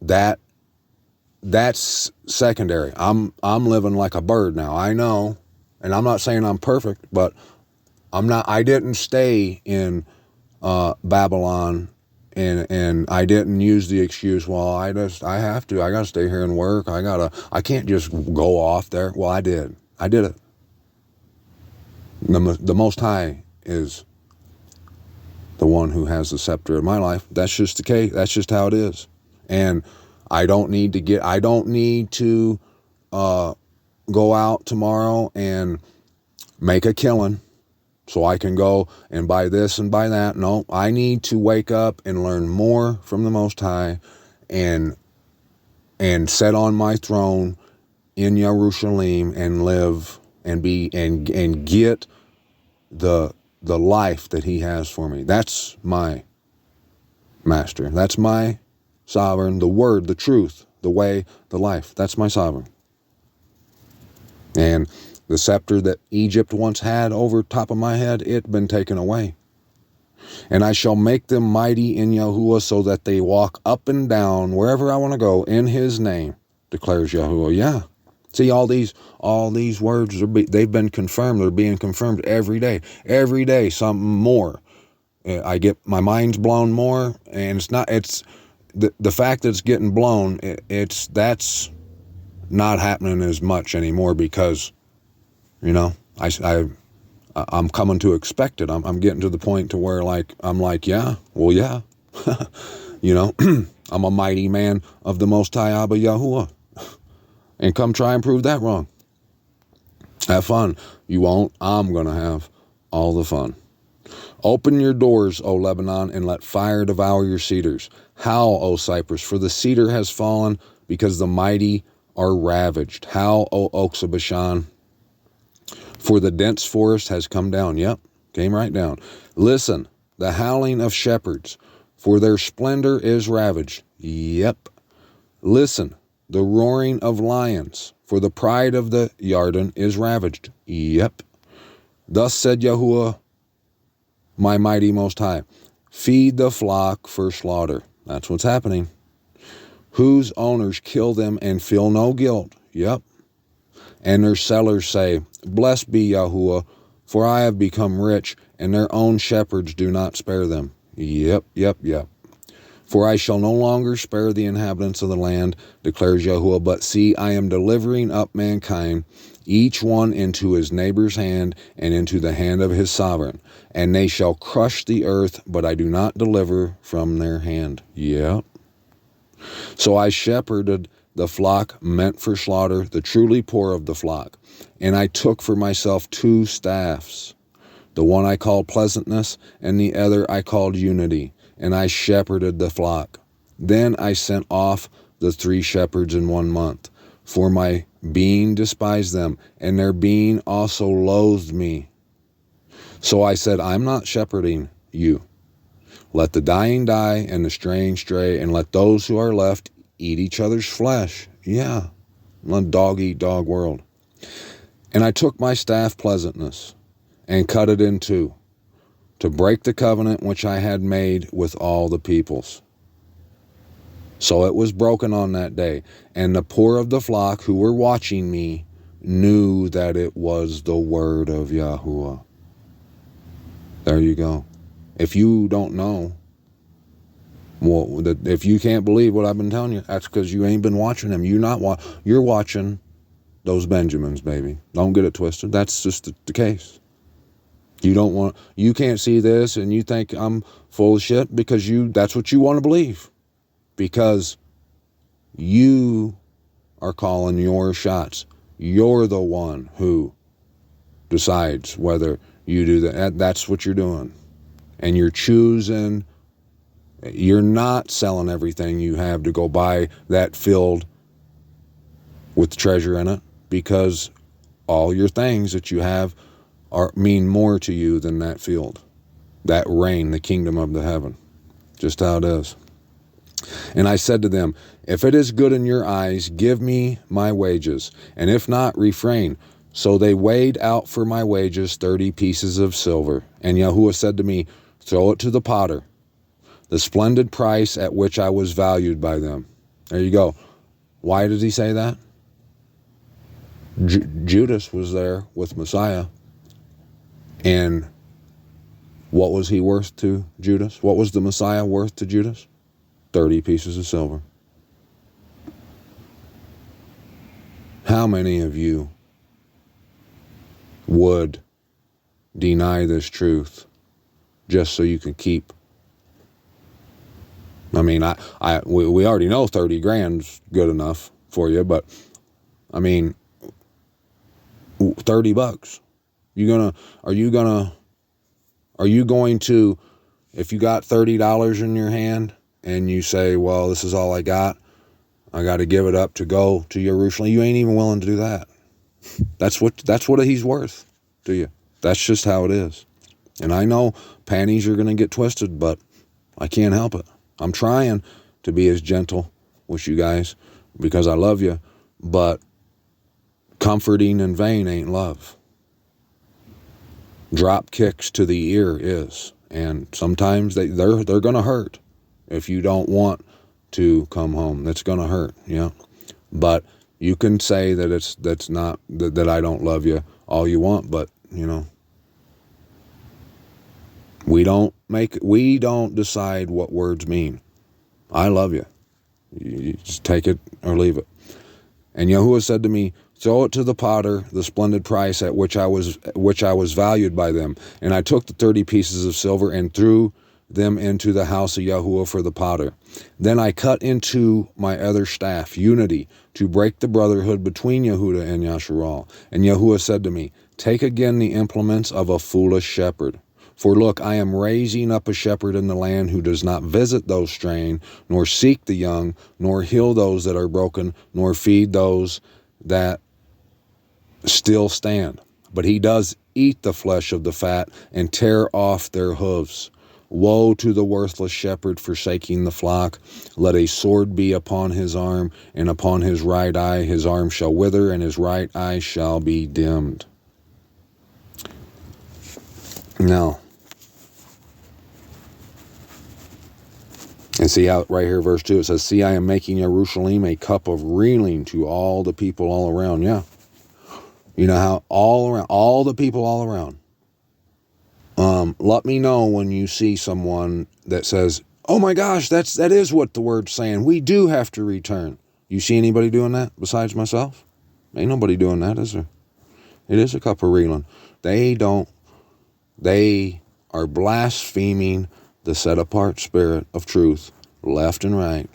that's secondary. I'm living like a bird now. I know, and I'm not saying I'm perfect, but I didn't stay in Babylon, and I didn't use the excuse, well, I gotta stay here and work. I can't just go off there. Well, I did it. The Most High is the one who has the scepter in my life. That's just the case. That's just how it is. And I don't need to go out tomorrow and make a killing so I can go and buy this and buy that. No, I need to wake up and learn more from the Most High and sit on my throne in Yerushalayim and live and be and get the life that he has for me. That's my master. That's my sovereign. The word, the truth, the way, the life. That's my sovereign. And the scepter that Egypt once had over top of my head, it's been taken away. And I shall make them mighty in Yahuwah, so that they walk up and down wherever I want to go in his name, declares Yahuwah. Yeah. See, all these words they've been confirmed. They're being confirmed every day. Every day, something more. I get my mind's blown more, and it's the fact that it's getting blown. That's not happening as much anymore because, I'm coming to expect it. I'm getting to the point to where I'm like, yeah, well, yeah, I'm a mighty man of the Most High Abba Yahuwah. And come try and prove that wrong. Have fun. You won't. I'm going to have all the fun. Open your doors, O Lebanon, and let fire devour your cedars. Howl, O Cypress, for the cedar has fallen, because the mighty are ravaged. Howl, O oaks of Bashan, for the dense forest has come down. Yep, came right down. Listen, the howling of shepherds, for their splendor is ravaged. Yep. Listen, the roaring of lions, for the pride of the Yarden is ravaged. Yep. Thus said Yahuwah, my mighty Most High, feed the flock for slaughter. That's what's happening. Whose owners kill them and feel no guilt. Yep. And their sellers say, blessed be Yahuwah, for I have become rich, and their own shepherds do not spare them. Yep. For I shall no longer spare the inhabitants of the land, declares Yahuwah, but see, I am delivering up mankind, each one into his neighbor's hand, and into the hand of his sovereign. And they shall crush the earth, but I do not deliver from their hand. Yep. So I shepherded the flock meant for slaughter, the truly poor of the flock. And I took for myself 2 staffs. The one I called pleasantness, and the other I called unity. And I shepherded the flock. Then I sent off the 3 shepherds in 1 month. For my being despised them, and their being also loathed me. So I said, I'm not shepherding you. Let the dying die, and the straying stray, and let those who are left eat each other's flesh. Yeah, let dog eat dog world. And I took my staff pleasantness, and cut it in 2, to break the covenant which I had made with all the peoples. So it was broken on that day, and the poor of the flock who were watching me knew that it was the word of Yahuwah. There you go. If you don't know, well, if you can't believe what I've been telling you, that's because you ain't been watching them. You're watching those Benjamins, baby. Don't get it twisted. That's just the case. You can't see this and you think I'm full of shit because that's what you want to believe. Because you are calling your shots. You're the one who decides whether you do that. That's what you're doing. And you're choosing. You're not selling everything you have to go buy that field with treasure in it, because all your things that you have mean more to you than that field, that reign, the kingdom of the heaven. Just how it is. And I said to them, if it is good in your eyes, give me my wages, and if not, refrain. So they weighed out for my wages 30 pieces of silver. And Yahuwah said to me, throw it to the potter, the splendid price at which I was valued by them. There you go. Why did he say that? Judas was there with Messiah. And what was he worth to Judas? What was the Messiah worth to Judas? 30 pieces of silver. How many of you would deny this truth just so you can keep? I mean, we already know 30 grand's good enough for you, but I mean, $30. Are you going to, if you got $30 in your hand and you say, well, this is all I got to give it up to go to Jerusalem, you ain't even willing to do that. That's what he's worth to you. That's just how it is. And I know panties are going to get twisted, but I can't help it. I'm trying to be as gentle with you guys because I love you, but comforting in vain ain't love. Drop kicks to the ear is, and sometimes they're going to hurt. If you don't want to come home, that's going to hurt, yeah. But you can say that that's not that I don't love you all you want, but we don't decide what words mean. I love you. You just take it or leave it. And Yahuwah said to me, throw it to the potter, the splendid price at which I was valued by them. And I took the 30 pieces of silver and threw them into the house of Yahuwah for the potter. Then I cut into my other staff, unity, to break the brotherhood between Yehuda and Yasharal. And Yahuwah said to me, take again the implements of a foolish shepherd. For look, I am raising up a shepherd in the land who does not visit those straying, nor seek the young, nor heal those that are broken, nor feed those that still stand. But he does eat the flesh of the fat and tear off their hooves. Woe to the worthless shepherd forsaking the flock. Let a sword be upon his arm, and upon his right eye his arm shall wither, and his right eye shall be dimmed. Now, and see how right here, verse 2, it says, see, I am making Jerusalem a cup of reeling to all the people all around. Yeah. You know how all around, all the people all around. Let me know when you see someone that says, oh my gosh, that is what the word's saying. We do have to return. You see anybody doing that besides myself? Ain't nobody doing that, is there? It is a cup of reeling. They are blaspheming the set-apart spirit of truth, left and right.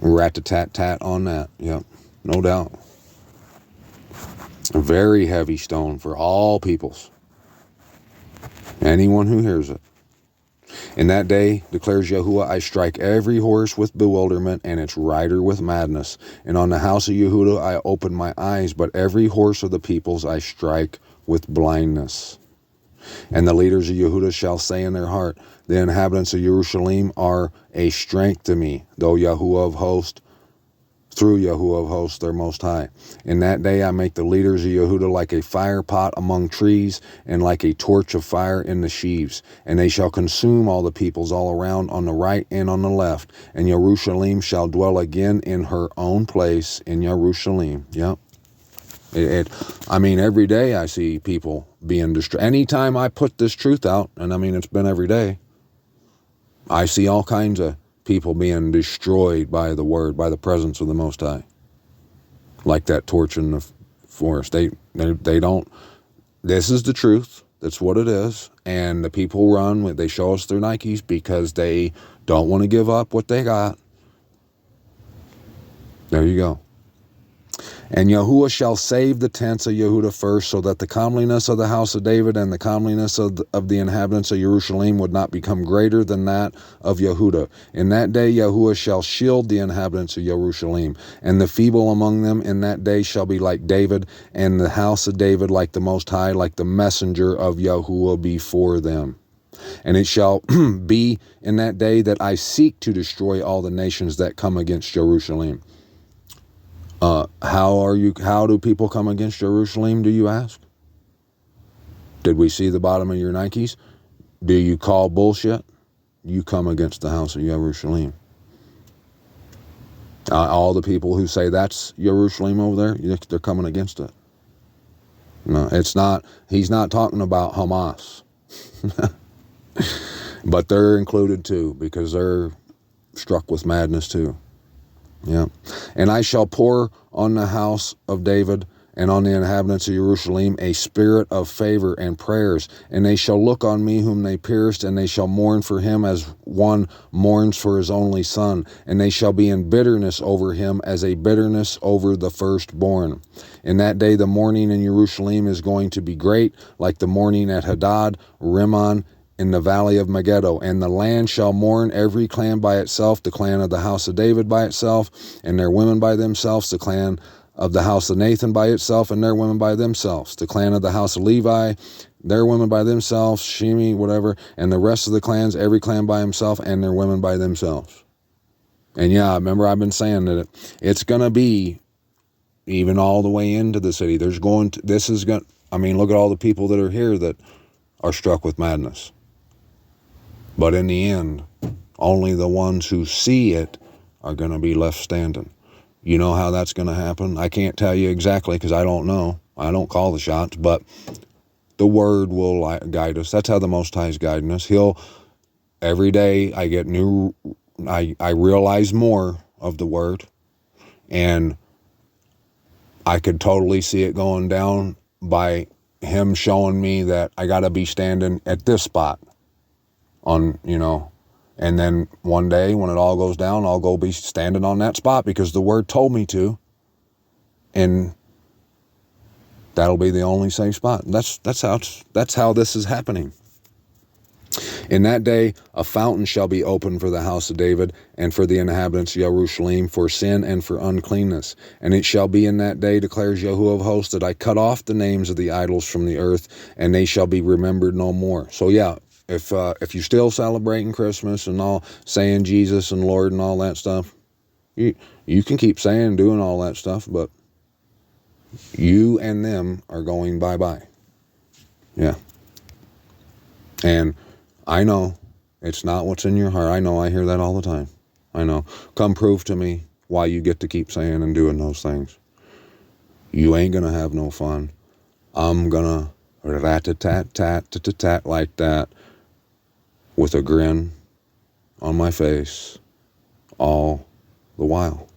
Rat-a-tat-tat on that. Yep, no doubt. A very heavy stone for all peoples. Anyone who hears it. In that day, declares Yahuwah, I strike every horse with bewilderment and its rider with madness. And on the house of Yehuda I open my eyes, but every horse of the peoples I strike with blindness. And the leaders of Yehuda shall say in their heart, the inhabitants of Jerusalem are a strength to me, though Yahuwah of hosts, through Yahuwah of hosts, their most high. In that day I make the leaders of Yehuda like a fire pot among trees, and like a torch of fire in the sheaves. And they shall consume all the peoples all around on the right and on the left. And Jerusalem shall dwell again in her own place in Jerusalem. Yep. I mean, every day I see people being destroyed. Anytime I put this truth out, and I mean, it's been every day, I see all kinds of people being destroyed by the word, by the presence of the Most High. Like that torch in the forest. They don't, this is the truth. That's what it is. And the people run, they show us their Nikes because they don't want to give up what they got. There you go. And Yahuwah shall save the tents of Yehuda first, so that the comeliness of the house of David and the comeliness of the inhabitants of Jerusalem would not become greater than that of Yehuda. In that day Yahuwah shall shield the inhabitants of Jerusalem, and the feeble among them in that day shall be like David, and the house of David like the Most High, like the messenger of Yahuwah before them. And it shall be in that day that I seek to destroy all the nations that come against Jerusalem. How do people come against Jerusalem, do you ask? Did we see the bottom of your Nikes? Do you call bullshit? You come against the house of Jerusalem. All the people who say that's Jerusalem over there, they're coming against it. No, it's not. He's not talking about Hamas. But they're included too, because they're struck with madness too. Yeah. And I shall pour on the house of David and on the inhabitants of Jerusalem a spirit of favor and prayers, and they shall look on me whom they pierced, and they shall mourn for him as one mourns for his only son, and they shall be in bitterness over him as a bitterness over the firstborn. In that day the mourning in Jerusalem is going to be great, like the mourning at Hadad, Rimmon, in the valley of Megiddo. And the land shall mourn, every clan by itself, the clan of the house of David by itself, and their women by themselves, the clan of the house of Nathan by itself, and their women by themselves, the clan of the house of Levi, their women by themselves, Shimi, whatever, and the rest of the clans, every clan by himself, and their women by themselves. And yeah, remember I've been saying that it's going to be even all the way into the city. Look at all the people that are here that are struck with madness. But in the end, only the ones who see it are going to be left standing. You know how that's going to happen? I can't tell you exactly because I don't know. I don't call the shots, but the word will guide us. That's how the Most High is guiding us. Every day I get I realize more of the word, and I could totally see it going down by him showing me that I got to be standing at this spot. And then one day when it all goes down, I'll go be standing on that spot because the word told me to, and that'll be the only safe spot. That's how this is happening. In that day, a fountain shall be opened for the house of David and for the inhabitants of Jerusalem for sin and for uncleanness. And it shall be in that day, declares Yahuwah of hosts, that I cut off the names of the idols from the earth, and they shall be remembered no more. So yeah, if you're still celebrating Christmas and all, saying Jesus and Lord and all that stuff, you can keep saying and doing all that stuff, but you and them are going bye-bye. Yeah. And I know it's not what's in your heart. I know, I hear that all the time. I know. Come prove to me why you get to keep saying and doing those things. You ain't going to have no fun. I'm going to rat-a-tat-tat-tat-tat like that with a grin on my face all the while.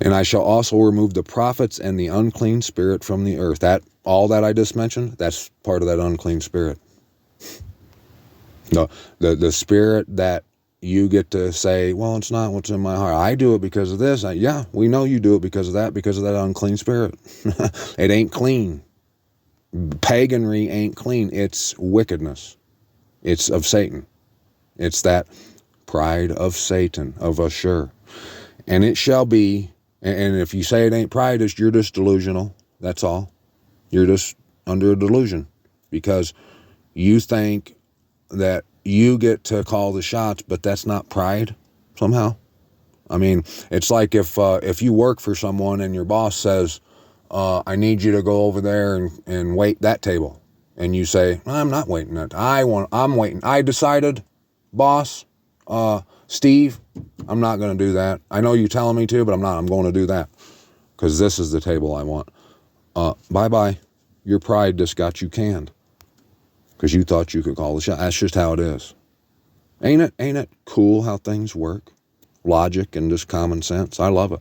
And I shall also remove the prophets and the unclean spirit from the earth. That, all that I just mentioned, that's part of that unclean spirit. No, the spirit that you get to say, well, it's not what's in my heart. I do it because of this. Yeah, we know you do it because of that unclean spirit. It ain't clean. Paganry ain't clean. It's wickedness. It's of Satan. It's that pride of Satan, of Ashur. And it shall be, and if you say it ain't pride, you're just delusional. That's all. You're just under a delusion because you think that you get to call the shots, but that's not pride somehow. I mean, it's like if you work for someone and your boss says, I need you to go over there and wait that table. And you say, I'm not waiting that. I'm waiting. I decided, boss, Steve, I'm not going to do that. I know you're telling me to, but I'm not. I'm going to do that because this is the table I want. Bye-bye. Your pride just got you canned because you thought you could call the shot. That's just how it is. Ain't it cool how things work? Logic and just common sense. I love it.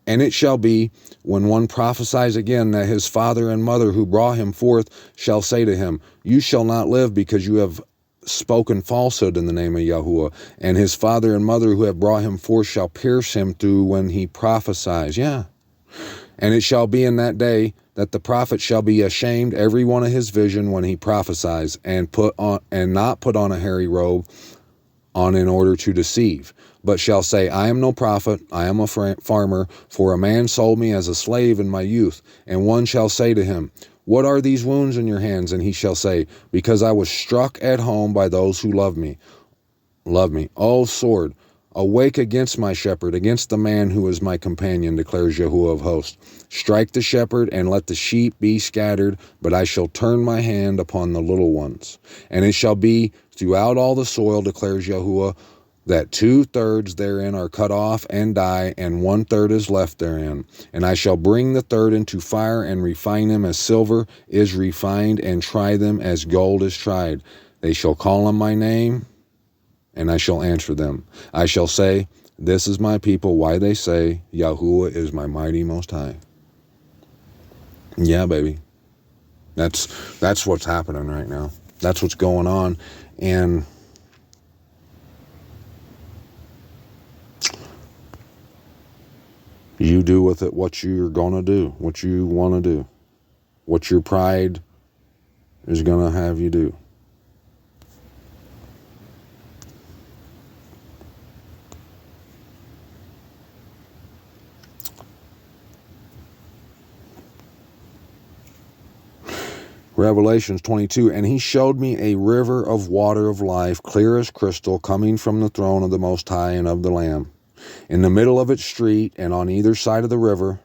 And it shall be, when one prophesies again, that his father and mother who brought him forth shall say to him, you shall not live because you have spoken falsehood in the name of Yahuwah. And his father and mother who have brought him forth shall pierce him through when he prophesies. Yeah. And it shall be in that day that the prophet shall be ashamed every one of his vision when he prophesies, and not put on a hairy robe on in order to deceive, but shall say, I am no prophet, I am a farmer, for a man sold me as a slave in my youth. And one shall say to him, what are these wounds in your hands? And he shall say, because I was struck at home by those who love me. O sword, awake against my shepherd, against the man who is my companion, declares Yahuwah of hosts. Strike the shepherd and let the sheep be scattered, but I shall turn my hand upon the little ones. And it shall be throughout all the soil, declares Yahuwah, that 2/3 therein are cut off and die, and 1/3 is left therein. And I shall bring the third into fire, and refine them as silver is refined, and try them as gold is tried. They shall call on my name, and I shall answer them. I shall say, this is my people, why they say, Yahuwah is my mighty most high. Yeah, baby. That's what's happening right now. That's what's going on. And you do with it what you're going to do, what you want to do, what your pride is going to have you do. Revelations 22, and he showed me a river of water of life, clear as crystal, coming from the throne of the Most High and of the Lamb. In the middle of its street, and on either side of the river,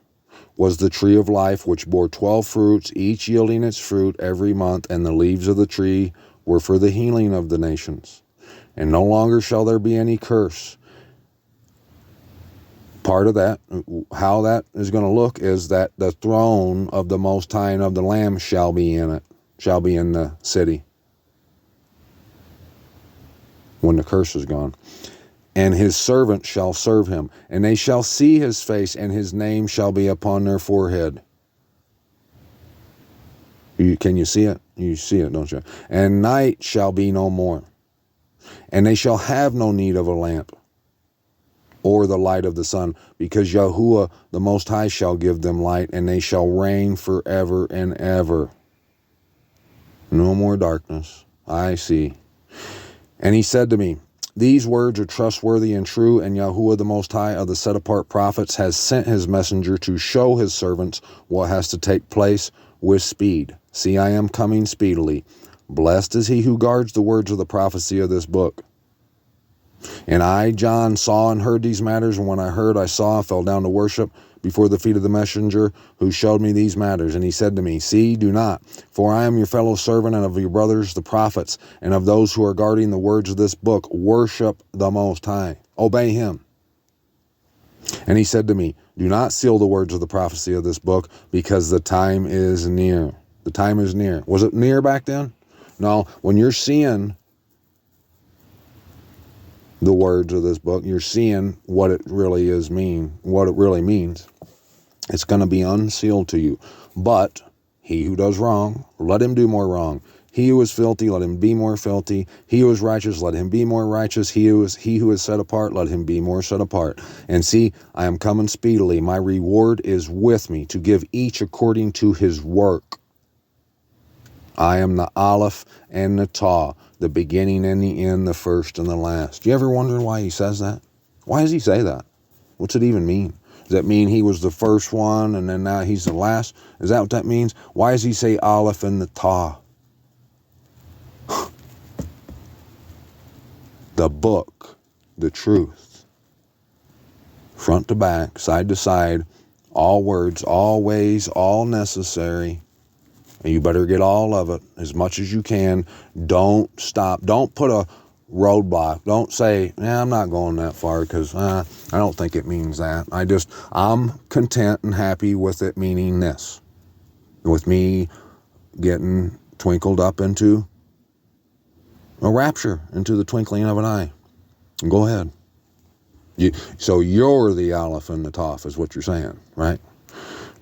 was the tree of life, which bore 12 fruits, each yielding its fruit every month, and the leaves of the tree were for the healing of the nations. And no longer shall there be any curse. Part of that, how that is going to look, is that the throne of the Most High and of the Lamb shall be in it, shall be in the city when the curse is gone. And his servant shall serve him, and they shall see his face, and his name shall be upon their forehead. Can you see it? You see it, don't you? And night shall be no more. And they shall have no need of a lamp, or the light of the sun, because Yahuwah the Most High shall give them light, and they shall reign forever and ever. No more darkness. I see. And he said to me, these words are trustworthy and true, and Yahuwah the Most High of the set-apart prophets has sent his messenger to show his servants what has to take place with speed. See, I am coming speedily. Blessed is he who guards the words of the prophecy of this book. And I, John, saw and heard these matters, and when I heard, I saw, and fell down to worship before the feet of the messenger who showed me these matters. And he said to me, See, do not, for I am your fellow servant and of your brothers the prophets, and of those who are guarding the words of this book. Worship the Most High. Obey him. And he said to me, Do not seal the words of the prophecy of this book, because the time is near. The time is near. Was it near back then? No. When you're seeing the words of this book, you're seeing what it really means. It's going to be unsealed to you. But he who does wrong, let him do more wrong. He who is filthy, let him be more filthy. He who is righteous, let him be more righteous. He who is set apart, let him be more set apart. And see, I am coming speedily. My reward is with me to give each according to his work. I am the Aleph and the Tav, the beginning and the end, the first and the last. Do you ever wonder why he says that? Why does he say that? What's it even mean? Does that mean he was the first one and then now he's the last? Is that what that means? Why does he say Aleph and the Tav? The book, the truth, front to back, side to side, all words, all ways, all necessary. And you better get all of it as much as you can. Don't stop. Don't put a roadblock. Don't say, I'm not going that far because I don't think it means that. I'm content and happy with it meaning this. With me getting twinkled up into a rapture, into the twinkling of an eye. Go ahead. So you're the Aleph and the Tav is what you're saying, right?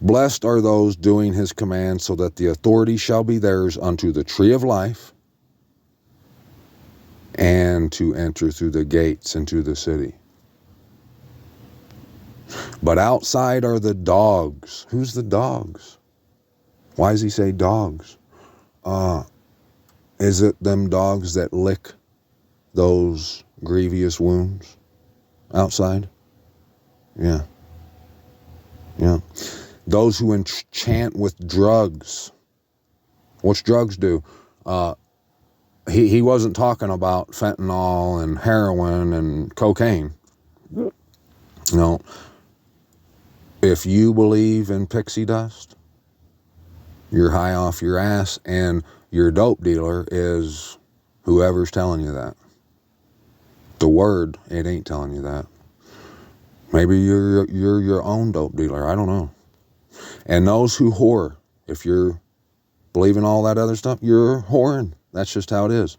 Blessed are those doing his command, so that the authority shall be theirs unto the tree of life and to enter through the gates into the city. But outside are the dogs. Who's the dogs? Why does he say dogs? Is it them dogs that lick those grievous wounds outside? Yeah. Those who enchant with drugs. What's drugs do? He wasn't talking about fentanyl and heroin and cocaine. No. If you believe in pixie dust, you're high off your ass, and your dope dealer is whoever's telling you that. The word, it ain't telling you that. Maybe you're your own dope dealer. I don't know. And those who whore, if you're believing all that other stuff, you're whoring. That's just how it is.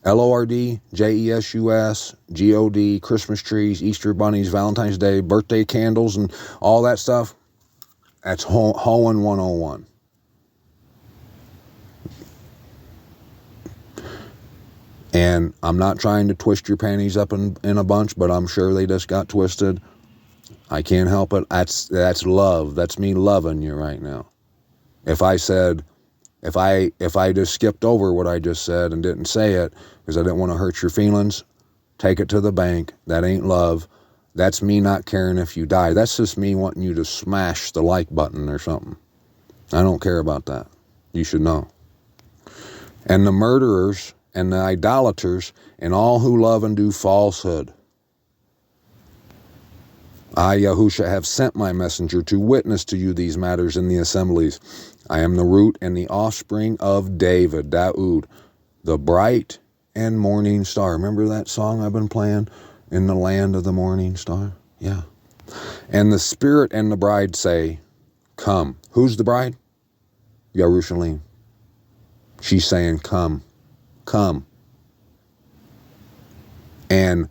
LORD, JESUS, GOD, Christmas trees, Easter bunnies, Valentine's Day, birthday candles, and all that stuff. That's hoeing 101. And I'm not trying to twist your panties up in a bunch, but I'm sure they just got twisted. I can't help it. That's love. That's me loving you right now. If I just skipped over what I just said and didn't say it because I didn't want to hurt your feelings, take it to the bank. That ain't love. That's me not caring if you die. That's just me wanting you to smash the like button or something. I don't care about that. You should know. And the murderers and the idolaters and all who love and do falsehood. I, Yahusha, have sent my messenger to witness to you these matters in the assemblies. I am the root and the offspring of David, Daoud, the bright and morning star. Remember that song I've been playing? In the land of the morning star? Yeah. And the Spirit and the bride say, come. Who's the bride? Yerushalayim. She's saying, come. Come. And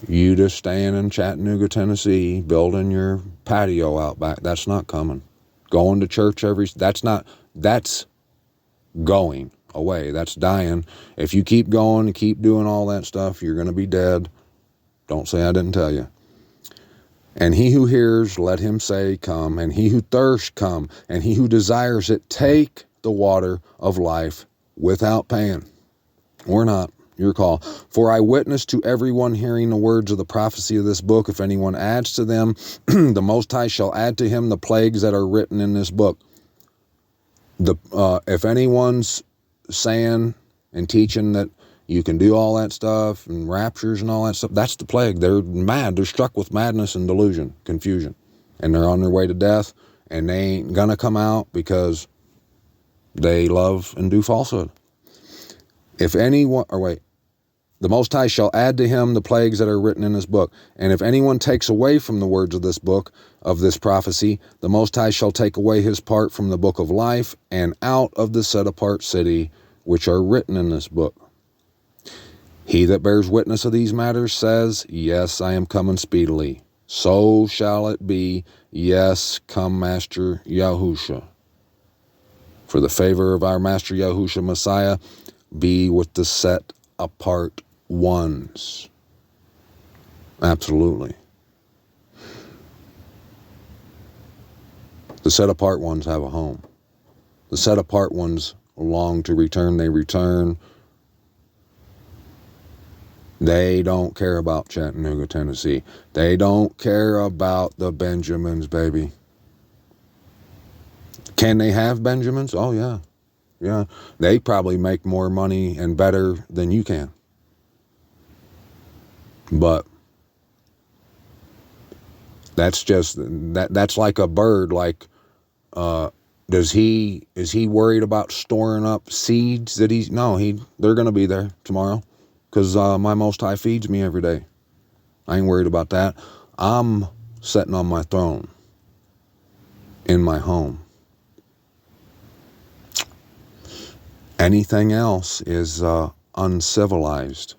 you just staying in Chattanooga, Tennessee, building your patio out back, that's not coming. Going to church that's going away. That's dying. If you keep going and keep doing all that stuff, you're going to be dead. Don't say I didn't tell you. And he who hears, let him say, come. And he who thirsts, come. And he who desires it, take the water of life without paying. Or not. Your call. For I witness to everyone hearing the words of the prophecy of this book. If anyone adds to them, the Most High shall add to him the plagues that are written in this book. If anyone's saying and teaching that you can do all that stuff and raptures and all that stuff, that's the plague. They're mad. They're struck with madness and delusion, confusion. And they're on their way to death, and they ain't gonna come out because they love and do falsehood. If anyone, the Most High shall add to him the plagues that are written in this book. And if anyone takes away from the words of this book, of this prophecy, the Most High shall take away his part from the book of life and out of the set apart city which are written in this book. He that bears witness of these matters says, yes, I am coming speedily. So shall it be. Yes, come Master Yahusha. For the favor of our Master Yahusha Messiah be with the set apart ones. Absolutely. The set apart ones have a home. The set apart ones long to return, they return. They don't care about Chattanooga, Tennessee. They don't care about the Benjamins, baby. Can they have Benjamins? Oh, yeah. Yeah. They probably make more money and better than you can. But that's just, that's like a bird. Like, is he worried about storing up seeds that they're going to be there tomorrow. Because my Most High feeds me every day. I ain't worried about that. I'm sitting on my throne in my home. Anything else is uncivilized.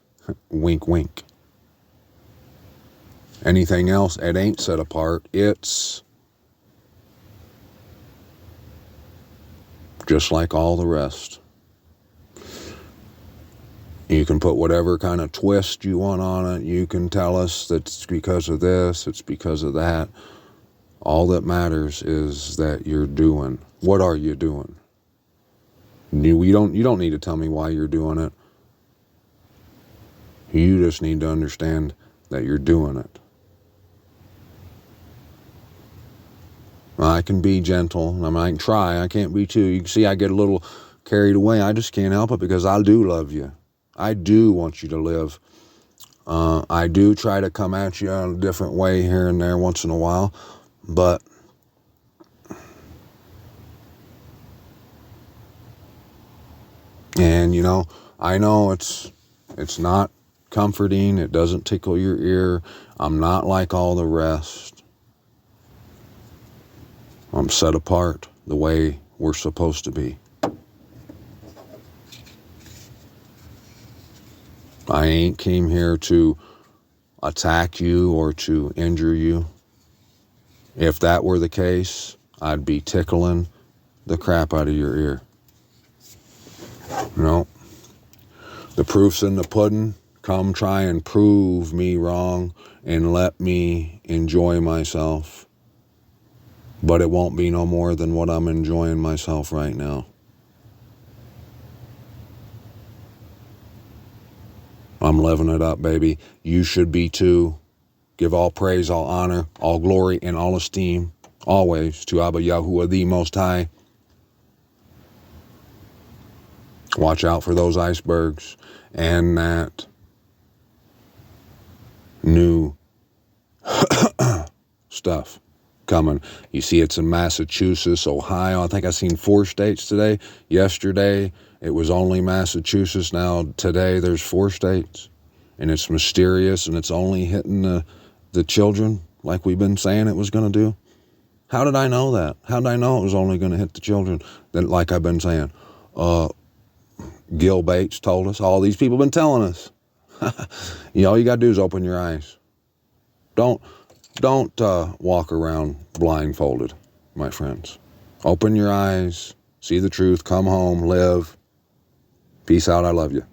Wink, wink. Anything else, it ain't set apart. It's just like all the rest. You can put whatever kind of twist you want on it. You can tell us that it's because of this, it's because of that. All that matters is that you're doing. What are you doing? You don't need to tell me why you're doing it. You just need to understand that you're doing it. I can be gentle. I can try. I can't be too. You can see I get a little carried away. I just can't help it because I do love you. I do want you to live. I do try to come at you in a different way here and there once in a while. But and I know it's not comforting. It doesn't tickle your ear. I'm not like all the rest. I'm set apart the way we're supposed to be. I ain't came here to attack you or to injure you. If that were the case, I'd be tickling the crap out of your ear. No. The proof's in the pudding. Come try and prove me wrong and let me enjoy myself. But it won't be no more than what I'm enjoying myself right now. I'm living it up, baby. You should be too. Give all praise, all honor, all glory, and all esteem, always to Abba Yahuwah, the Most High. Watch out for those icebergs and that new stuff coming. You see it's in Massachusetts, Ohio. I think I seen 4 states today. Yesterday, it was only Massachusetts. Now, today, there's 4 states. And it's mysterious, and it's only hitting the children like we've been saying it was going to do. How did I know that? How did I know it was only going to hit the children? Then, like I've been saying, Gil Bates told us. All these people have been telling us. All you got to do is open your eyes. Don't walk around blindfolded, my friends. Open your eyes, see the truth, come home, live. Peace out, I love you.